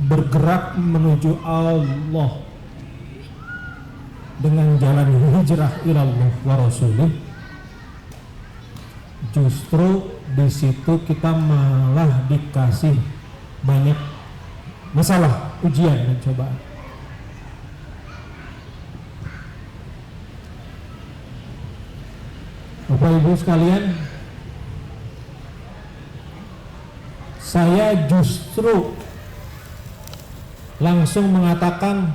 bergerak menuju Allah dengan jalan hijrah ilallah wa rasulih, justru di situ kita malah dikasih banyak masalah, ujian dan cobaan. Bapak Ibu sekalian, saya justru langsung mengatakan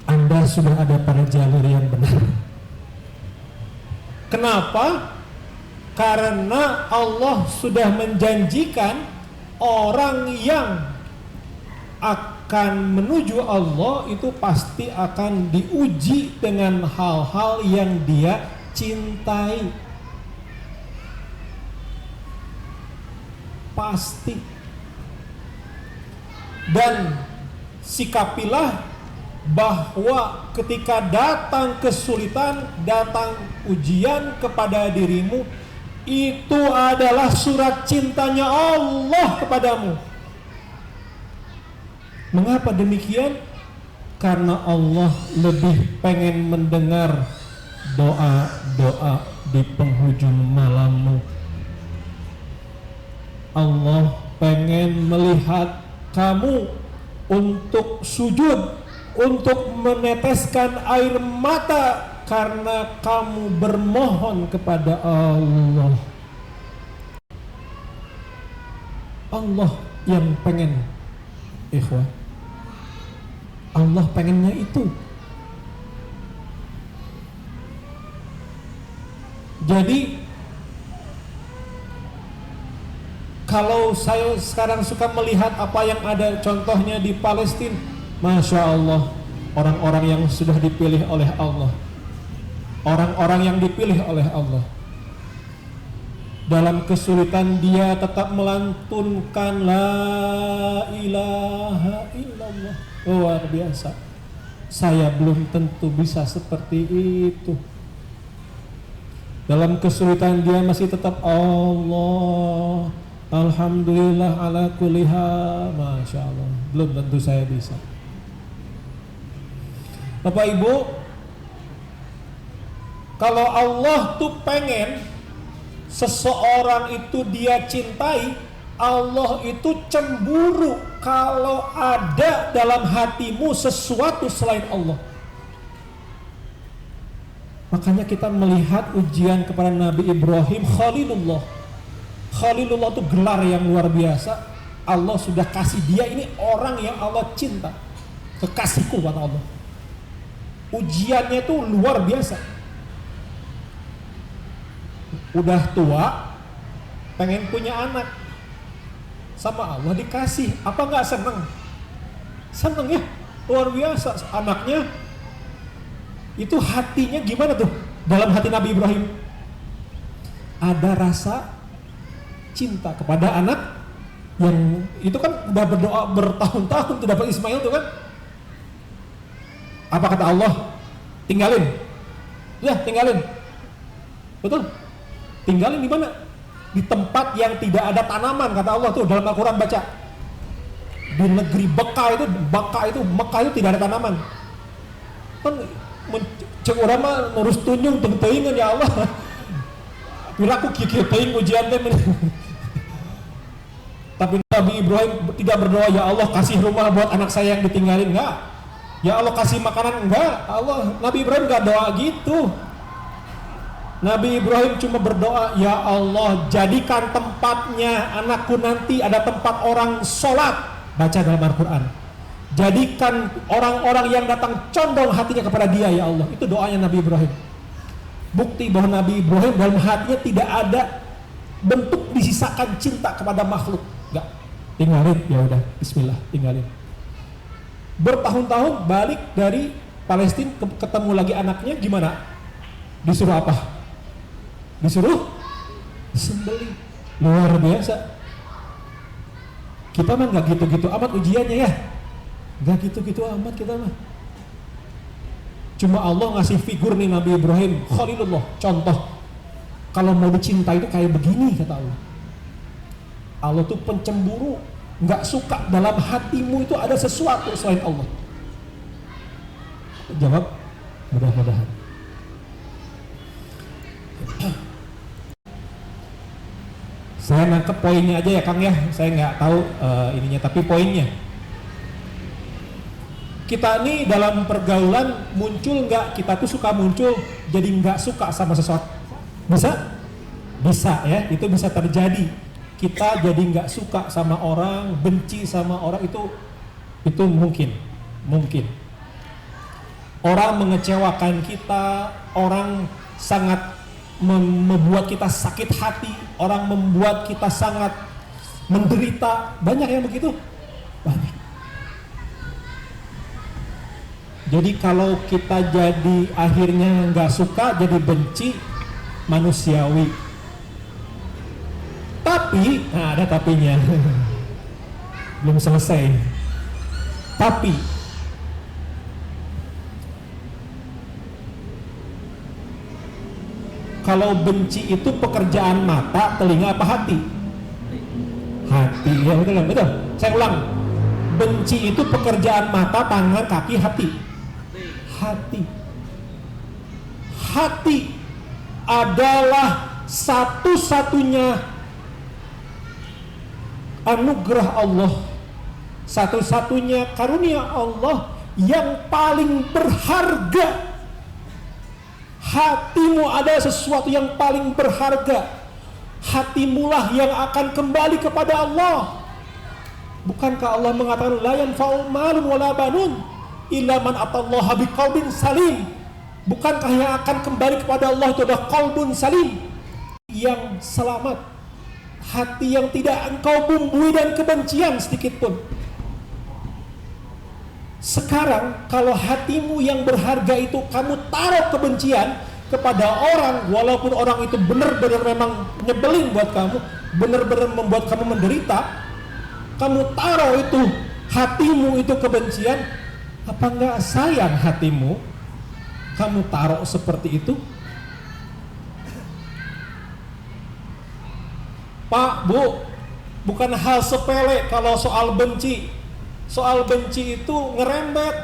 Anda sudah ada pada jalur yang benar. Kenapa? Karena Allah sudah menjanjikan orang yang akan menuju Allah itu pasti akan diuji dengan hal-hal yang dia cintai. Pasti. Dan sikapilah bahwa ketika datang kesulitan, datang ujian kepada dirimu, itu adalah surat cintanya Allah kepadamu. Mengapa demikian? Karena Allah lebih pengen mendengar doa-doa di penghujung malammu. Allah pengen melihat kamu untuk sujud, untuk meneteskan air mata karena kamu bermohon kepada Allah. Allah yang pengen, ikhwan. Allah pengennya itu. Jadi kalau saya sekarang suka melihat apa yang ada contohnya di Palestina, Masya Allah, orang-orang yang sudah dipilih oleh Allah, orang-orang yang dipilih oleh Allah, dalam kesulitan dia tetap melantunkan La ilaha illallah. Luar biasa. Saya belum tentu bisa seperti itu. Dalam kesulitan dia masih tetap Allah, alhamdulillah ala kulli hal. Masya Allah, belum tentu saya bisa. Bapak Ibu, kalau Allah tuh pengen seseorang itu dia cintai, Allah itu cemburu kalau ada dalam hatimu sesuatu selain Allah. Makanya kita melihat ujian kepada Nabi Ibrahim Khalilullah. Khalilullah itu gelar yang luar biasa. Allah sudah kasih dia ini orang yang Allah cinta, kekasihku kata Allah. Ujiannya itu luar biasa. Udah tua, pengen punya anak, sama Allah dikasih, apa nggak seneng? Seneng ya, luar biasa. Anaknya itu hatinya gimana tuh? Dalam hati Nabi Ibrahim ada rasa cinta kepada anak yang itu kan udah berdoa bertahun-tahun tuh dapat Ismail tuh kan. Apa kata Allah? Tinggalin. Ya, tinggalin. Betul? Tinggalin di mana? Di tempat yang tidak ada tanaman, kata Allah tuh dalam Al-Quran baca. Di negeri Mekah itu tidak ada tanaman. Kan cek urang mah ngurus tunjung teuing ya Allah. Bila aku kikir teuing ujian teh. Tapi Nabi Ibrahim tidak berdoa, ya Allah kasih rumah buat anak saya yang ditinggalin, enggak. Ya Allah kasih makanan, enggak. Nabi Ibrahim enggak doa gitu. Nabi Ibrahim cuma berdoa, ya Allah jadikan tempatnya anakku nanti ada tempat orang sholat, baca dalam Al-Quran. Jadikan orang-orang yang datang condong hatinya kepada dia ya Allah. Itu doanya Nabi Ibrahim. Bukti bahwa Nabi Ibrahim dalam hatinya tidak ada bentuk disisakan cinta kepada makhluk. Enggak, tinggalin, ya udah bismillah, tinggalin. Bertahun-tahun balik dari Palestina ketemu lagi anaknya, gimana? Disuruh apa? Disuruh sembelih. Luar biasa. Kita mah nggak gitu-gitu amat ujiannya ya, nggak gitu-gitu amat kita mah. Cuma Allah ngasih figur nih Nabi Ibrahim Khalilullah, contoh kalau mau dicinta itu kayak begini kata Allah. Allah tuh pencemburu, nggak suka dalam hatimu itu ada sesuatu selain Allah. Jawab mudah-mudahan. Saya nangkep poinnya aja ya Kang ya, saya nggak tahu ininya, tapi poinnya kita nih dalam pergaulan muncul nggak, kita tuh suka muncul jadi nggak suka sama sesuatu, bisa ya, itu bisa terjadi. kita jadi nggak suka sama orang, benci sama orang, itu mungkin. Orang mengecewakan kita, orang sangat membuat kita sakit hati, orang membuat kita sangat menderita. Banyak yang begitu? Banyak. Jadi kalau kita jadi akhirnya nggak suka, jadi benci, manusiawi. Tapi, nah ada tapinya. Belum selesai. Tapi kalau benci itu pekerjaan mata, telinga, apa hati? Hati, ya betul. Saya ulang. Benci itu pekerjaan mata, tangan, kaki, hati. Hati. Hati adalah satu-satunya anugerah Allah, satu-satunya karunia Allah yang paling berharga. Hatimu ada sesuatu yang paling berharga. Hatimulah yang akan kembali kepada Allah. Bukankah Allah mengatakan la yanfa'u malun wala banun illa man atallaha biqalbin salim? Bukankah yang akan kembali kepada Allah itu adalah qalbun salim, yang selamat, hati yang tidak engkau bumbui dan kebencian sedikit pun. Sekarang kalau hatimu yang berharga itu kamu taruh kebencian kepada orang, walaupun orang itu benar-benar memang nyebelin buat kamu, benar-benar membuat kamu menderita, kamu taruh itu hatimu itu kebencian, apa enggak sayang hatimu kamu taruh seperti itu? Pak, Bu, bukan hal sepele kalau soal benci. Soal benci itu ngerembet.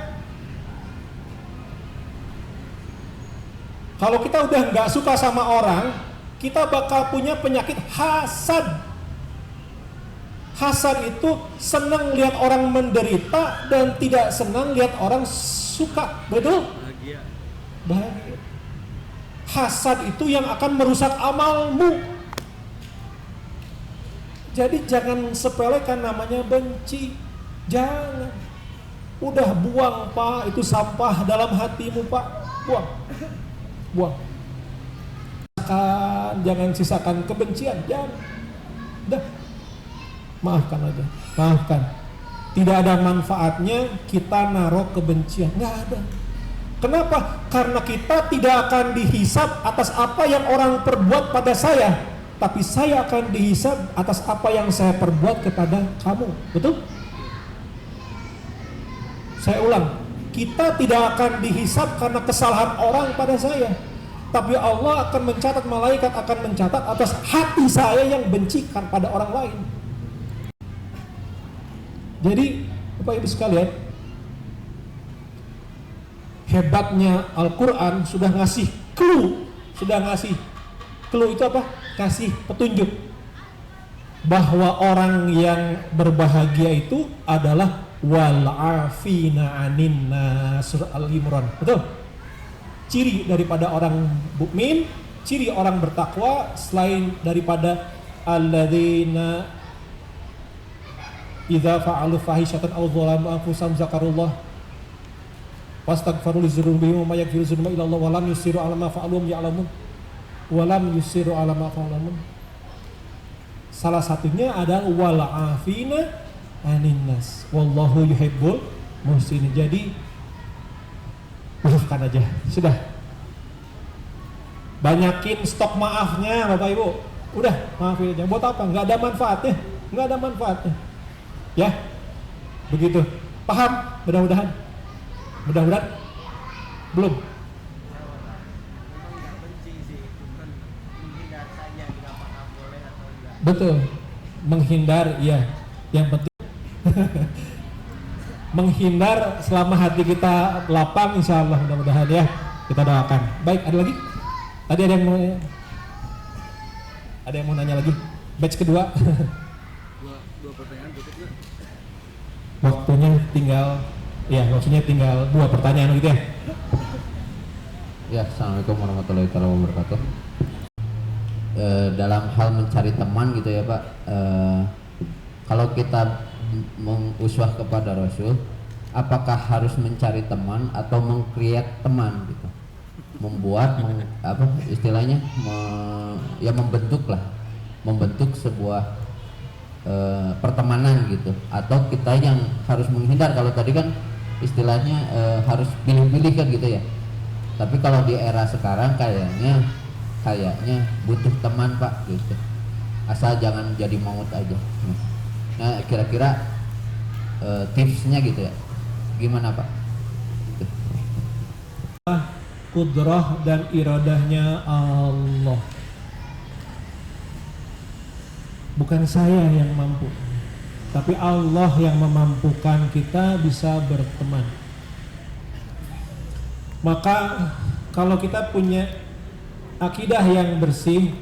Kalau kita udah nggak suka sama orang, kita bakal punya penyakit hasad. Hasad itu senang lihat orang menderita dan tidak senang lihat orang suka. Betul? Bahagia. Hasad itu yang akan merusak amalmu. Jadi jangan sepelekan namanya benci. Jangan. Udah buang, Pak, itu sampah dalam hatimu, Pak. Buang. Jangan sisakan kebencian, jangan. Udah. Maafkan aja. Maafkan. Tidak ada manfaatnya kita naruh kebencian, nggak ada. Kenapa? Karena kita tidak akan dihisab atas apa yang orang perbuat pada saya, tapi saya akan dihisab atas apa yang saya perbuat kepada kamu. Betul? Saya ulang, kita tidak akan dihisab karena kesalahan orang pada saya, tapi Allah akan mencatat, malaikat akan mencatat atas hati saya yang benci pada orang lain. Jadi, Bapak Ibu sekalian, hebatnya Al-Quran sudah ngasih clue. Clue itu apa? Kasih petunjuk bahwa orang yang berbahagia itu adalah wal'afina anin nas, surah Al-Imran. Betul? Ciri daripada orang mukmin, ciri orang bertakwa selain daripada alladzina idza fa'alu fahishatan aw dzalamu anfusahum zakarullah wastaghfiru lidzunubihim wa may yaghfiru dzunuba illa Allah wa lam yusiru 'ala ma fa'alu ya'lamun. Salah satunya adalah wal'afina aninnas wallahu yuhibbul muhsinin. Jadi maafkan aja, sudah. Banyakin stok maafnya Bapak Ibu. Udah, maafin aja. Buat apa? Nggak ada manfaatnya. Ya, begitu. Paham? Mudah-mudahan. Belum. Betul. Menghindar, ya. Yang penting menghindar selama hati kita lapang, insya Allah, mudah-mudahan ya, kita doakan. Baik, ada lagi? Tadi ada yang mau nanya lagi? Batch kedua. dua pertanyaan cukup nggak? Waktunya tinggal 2 pertanyaan gitu ya. Ya, assalamualaikum warahmatullahi wabarakatuh. dalam hal mencari teman gitu ya Pak, kalau kita menguswah kepada Rasul, apakah harus mencari teman atau meng-create teman gitu, membuat apa istilahnya ya membentuk sebuah pertemanan gitu, atau kita yang harus menghindar? Kalau tadi kan istilahnya harus pilih-pilih kan gitu ya, tapi kalau di era sekarang kayaknya butuh teman Pak gitu, asal jangan jadi maut aja. Nah kira-kira tipsnya gitu ya, gimana Pak? Kudrah dan iradahnya Allah, bukan saya yang mampu, tapi Allah yang memampukan kita bisa berteman. Maka kalau kita punya akidah yang bersih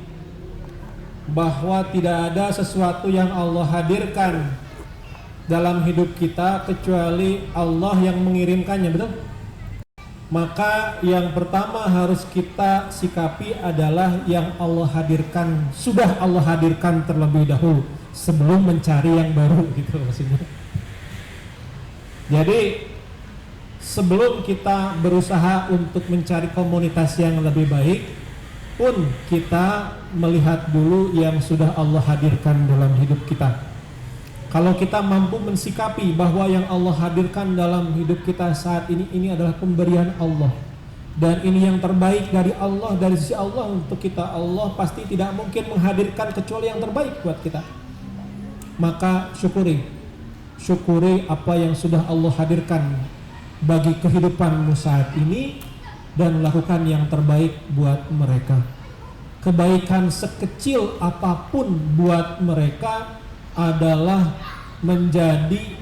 bahwa tidak ada sesuatu yang Allah hadirkan dalam hidup kita kecuali Allah yang mengirimkannya, betul? Maka yang pertama harus kita sikapi adalah yang Allah hadirkan, sudah Allah hadirkan terlebih dahulu sebelum mencari yang baru gitu maksudnya. Jadi sebelum kita berusaha untuk mencari komunitas yang lebih baik pun, kita melihat dulu yang sudah Allah hadirkan dalam hidup kita. Kalau kita mampu mensikapi bahwa yang Allah hadirkan dalam hidup kita saat ini adalah pemberian Allah, dan ini yang terbaik dari Allah, dari sisi Allah untuk kita, Allah pasti tidak mungkin menghadirkan kecuali yang terbaik buat kita. Maka syukuri apa yang sudah Allah hadirkan bagi kehidupanmu saat ini, dan lakukan yang terbaik buat mereka. Kebaikan sekecil apapun buat mereka adalah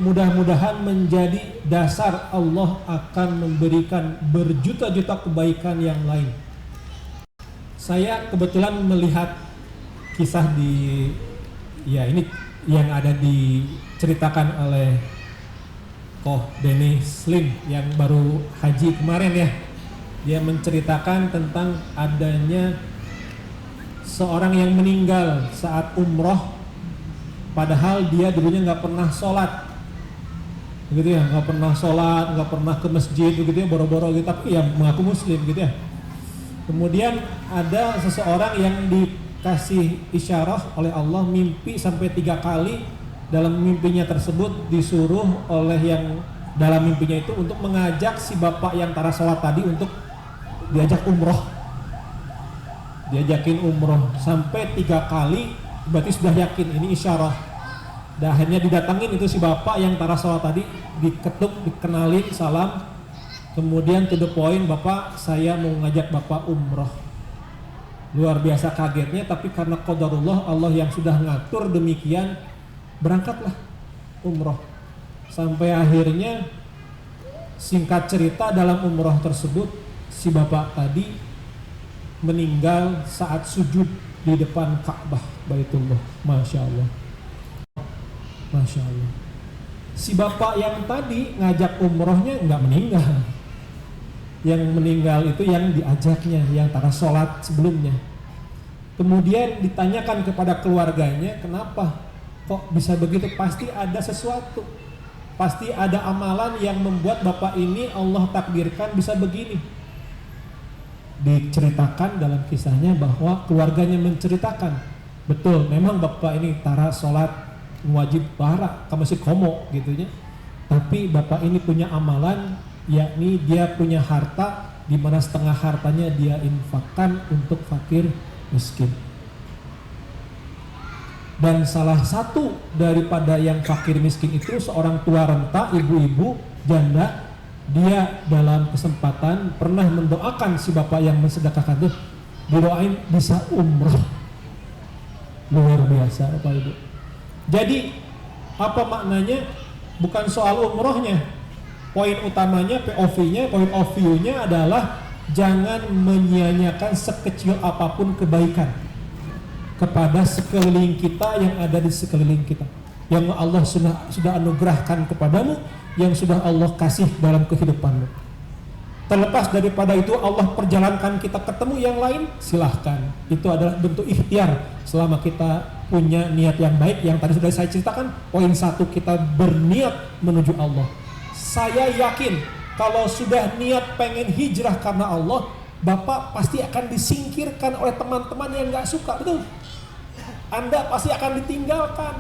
mudah-mudahan menjadi dasar Allah akan memberikan berjuta-juta kebaikan yang lain. Saya kebetulan melihat kisah ini yang ada diceritakan oleh Koh Denny Slim yang baru haji kemarin ya. Dia menceritakan tentang adanya seorang yang meninggal saat umroh, padahal dia dulunya nggak pernah sholat, gitu ya, nggak pernah sholat, nggak pernah ke masjid, begitu ya, boro-boro gitu, tapi ya mengaku muslim, gitu ya. Kemudian ada seseorang yang dikasih isyarah oleh Allah, mimpi sampai 3 kali. Dalam mimpinya tersebut disuruh oleh yang dalam mimpinya itu untuk mengajak si bapak yang tara sholat tadi untuk diajak umroh, diajakin umroh sampai 3 kali. Berarti sudah yakin ini isyarah. Dan akhirnya didatangin itu si bapak yang tara sholat tadi, diketuk, dikenalin, salam. Kemudian to the point, bapak saya mau ngajak bapak umroh. Luar biasa kagetnya, tapi karena qadarullah, Allah yang sudah ngatur demikian, berangkatlah umroh. Sampai akhirnya singkat cerita dalam umroh tersebut, si bapak tadi meninggal saat sujud di depan Ka'bah Baitullah. Masya Allah, Masya Allah. Si bapak yang tadi ngajak umrohnya nggak meninggal. Yang meninggal itu yang diajaknya, yang tara sholat sebelumnya. Kemudian ditanyakan kepada keluarganya, kenapa kok bisa begitu? Pasti ada sesuatu, pasti ada amalan yang membuat bapak ini Allah takdirkan bisa begini. Diceritakan dalam kisahnya bahwa keluarganya menceritakan, betul memang bapak ini tara sholat wajib bahara ke masjid komo gitu ya, tapi bapak ini punya amalan, yakni dia punya harta di mana setengah hartanya dia infakkan untuk fakir miskin. Dan salah satu daripada yang fakir miskin itu seorang tua renta, ibu-ibu janda. Dia dalam kesempatan pernah mendoakan si bapak yang mensedekahkan itu, didoain bisa umroh. Luar biasa Bapak Ibu. Jadi apa maknanya? Bukan soal umrohnya. Poin utamanya, POV-nya, point of view-nya adalah jangan menyia-nyiakan sekecil apapun kebaikan kepada sekeliling kita, yang ada di sekeliling kita, yang Allah sudah anugerahkan kepadamu, yang sudah Allah kasih dalam kehidupanmu. Terlepas daripada itu Allah perjalankan kita ketemu yang lain, silahkan. Itu adalah bentuk ikhtiar selama kita punya niat yang baik. Yang tadi sudah saya ceritakan, poin 1 kita berniat menuju Allah. Saya yakin kalau sudah niat pengen hijrah karena Allah, Bapak pasti akan disingkirkan oleh teman-teman yang gak suka, betul? Anda pasti akan ditinggalkan.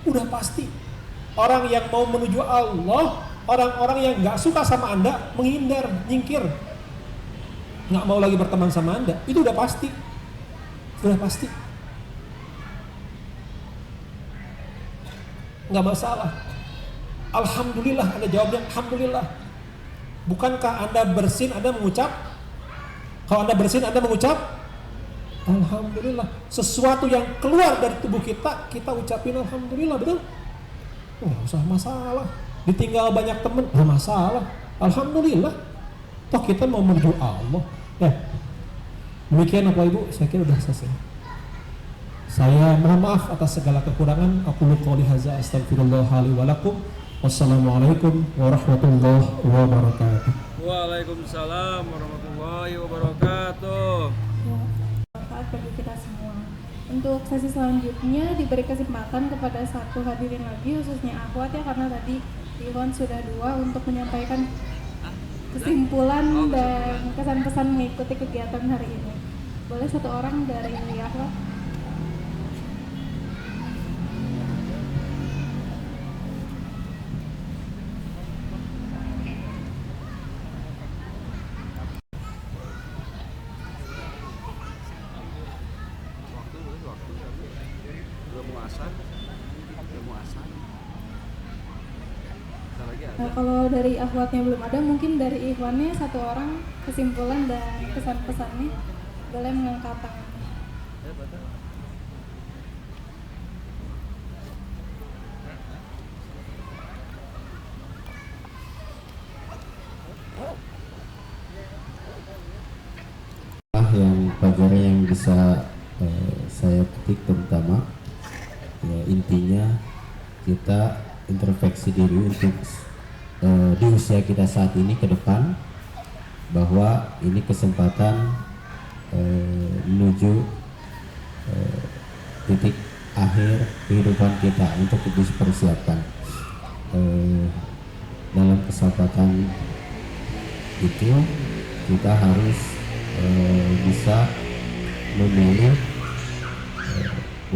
Udah pasti. Orang yang mau menuju Allah, orang-orang yang gak suka sama Anda menghindar, nyingkir, gak mau lagi berteman sama Anda. Itu udah pasti. Udah pasti. Gak masalah. Alhamdulillah, Anda jawabnya Alhamdulillah. Bukankah Anda bersin, Anda mengucap? Kalau Anda bersin, Anda mengucap Alhamdulillah. Sesuatu yang keluar dari tubuh kita, kita ucapin Alhamdulillah, betul? Oh, usah masalah. Ditinggal banyak teman, nggak masalah. Alhamdulillah. Toh kita mau menuju Allah. Ya. Demikian Bapak Ibu, saya kira sudah selesai. Saya mohon maaf atas segala kekurangan. Aku qouli hadza astaghfirullah li wa lakum. Wassalamualaikum warahmatullahi wabarakatuh. Waalaikumsalam warahmatullahi wabarakatuh. Ya, bermanfaat bagi kita semua. Untuk sesi selanjutnya diberi kesempatan kepada satu hadirin lagi, khususnya akhwat ya, karena tadi Iwan sudah 2 untuk menyampaikan kesimpulan dan kesan-pesan mengikuti kegiatan hari ini. Boleh satu orang dari akhwat? Nah, kalau dari akhwatnya belum ada, mungkin dari ikhwannya satu orang kesimpulan dan kesan-pesannya, boleh mengangkat tangannya. Yang pelajaran yang bisa saya petik terutama ya, intinya kita introspeksi diri untuk di usia kita saat ini ke depan, bahwa ini kesempatan menuju titik akhir kehidupan kita untuk dipersiapkan. Dalam kesempatan itu kita harus bisa memilih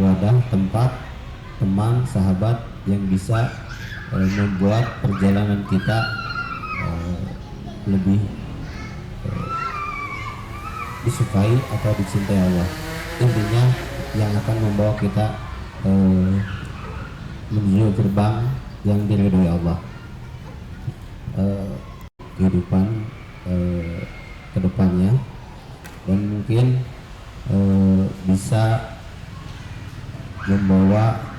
wadah, tempat, teman, sahabat yang bisa membuat perjalanan kita lebih disukai atau dicintai Allah. Intinya yang akan membawa kita menuju gerbang yang diridhoi Allah. Kehidupan kedepannya, dan mungkin bisa membawa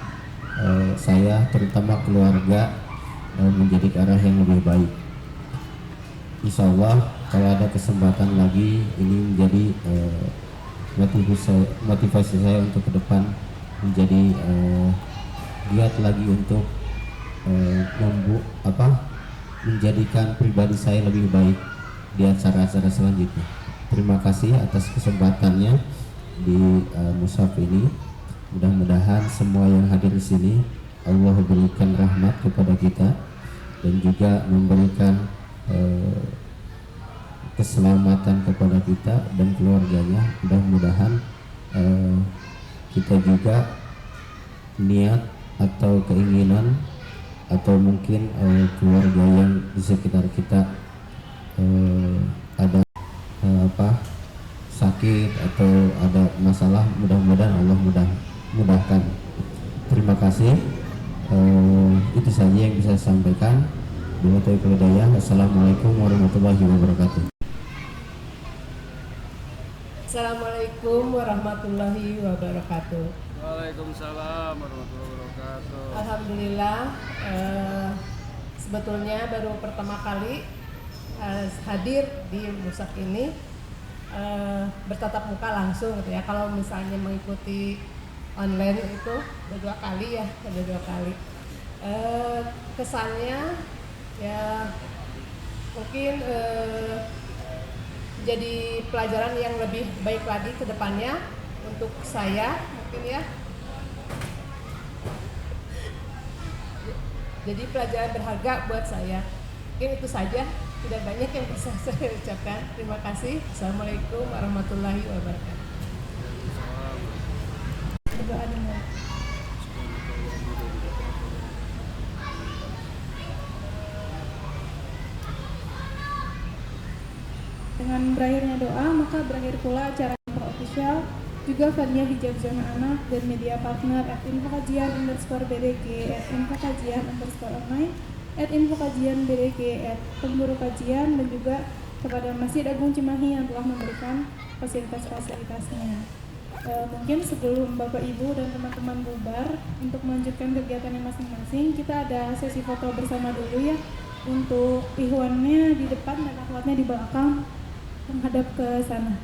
saya terutama keluarga menjadi ke arah yang lebih baik. Insya Allah kalau ada kesempatan lagi, ini menjadi motivasi saya untuk ke depan, menjadi giat lagi untuk menjadikan pribadi saya lebih baik di acara-acara selanjutnya. Terima kasih atas kesempatannya di mushaf ini. Mudah-mudahan semua yang hadir di sini Allah berikan rahmat kepada kita dan juga memberikan keselamatan kepada kita dan keluarganya. Mudah-mudahan kita juga niat atau keinginan atau mungkin keluarga yang di sekitar kita ada sakit atau ada masalah, mudah-mudahan Allah mudahkan. Terima kasih. Itu saja yang bisa saya sampaikan. Assalamualaikum warahmatullahi wabarakatuh. Assalamualaikum warahmatullahi wabarakatuh. Waalaikumsalam warahmatullahi wabarakatuh. Alhamdulillah, sebetulnya baru pertama kali hadir di mushaf ini, bertatap muka langsung gitu ya. Kalau misalnya mengikuti online itu ada 2 kali ya, ada 2 kali. Kesannya Ya mungkin jadi pelajaran yang lebih baik lagi ke depannya untuk saya mungkin ya. Jadi pelajaran berharga buat saya. Mungkin itu saja, tidak banyak yang bisa saya ucapkan. Terima kasih. Assalamualaikum warahmatullahi wabarakatuh. Berdoa dulu. Dengan berakhirnya doa, maka berakhir pula acara Info Official, juga Fadiyah Hijab Zona Anak dan media partner @infokajian_bdg, @infokajian_online, @infokajian_bdg, @pemburu kajian, dan juga kepada Masjid Agung Cimahi yang telah memberikan fasilitas-fasilitasnya. Mungkin sebelum Bapak Ibu dan teman-teman bubar untuk melanjutkan kegiatannya masing-masing, kita ada sesi foto bersama dulu ya. Untuk ikhwannya di depan dan akhwatnya di belakang menghadap ke sana.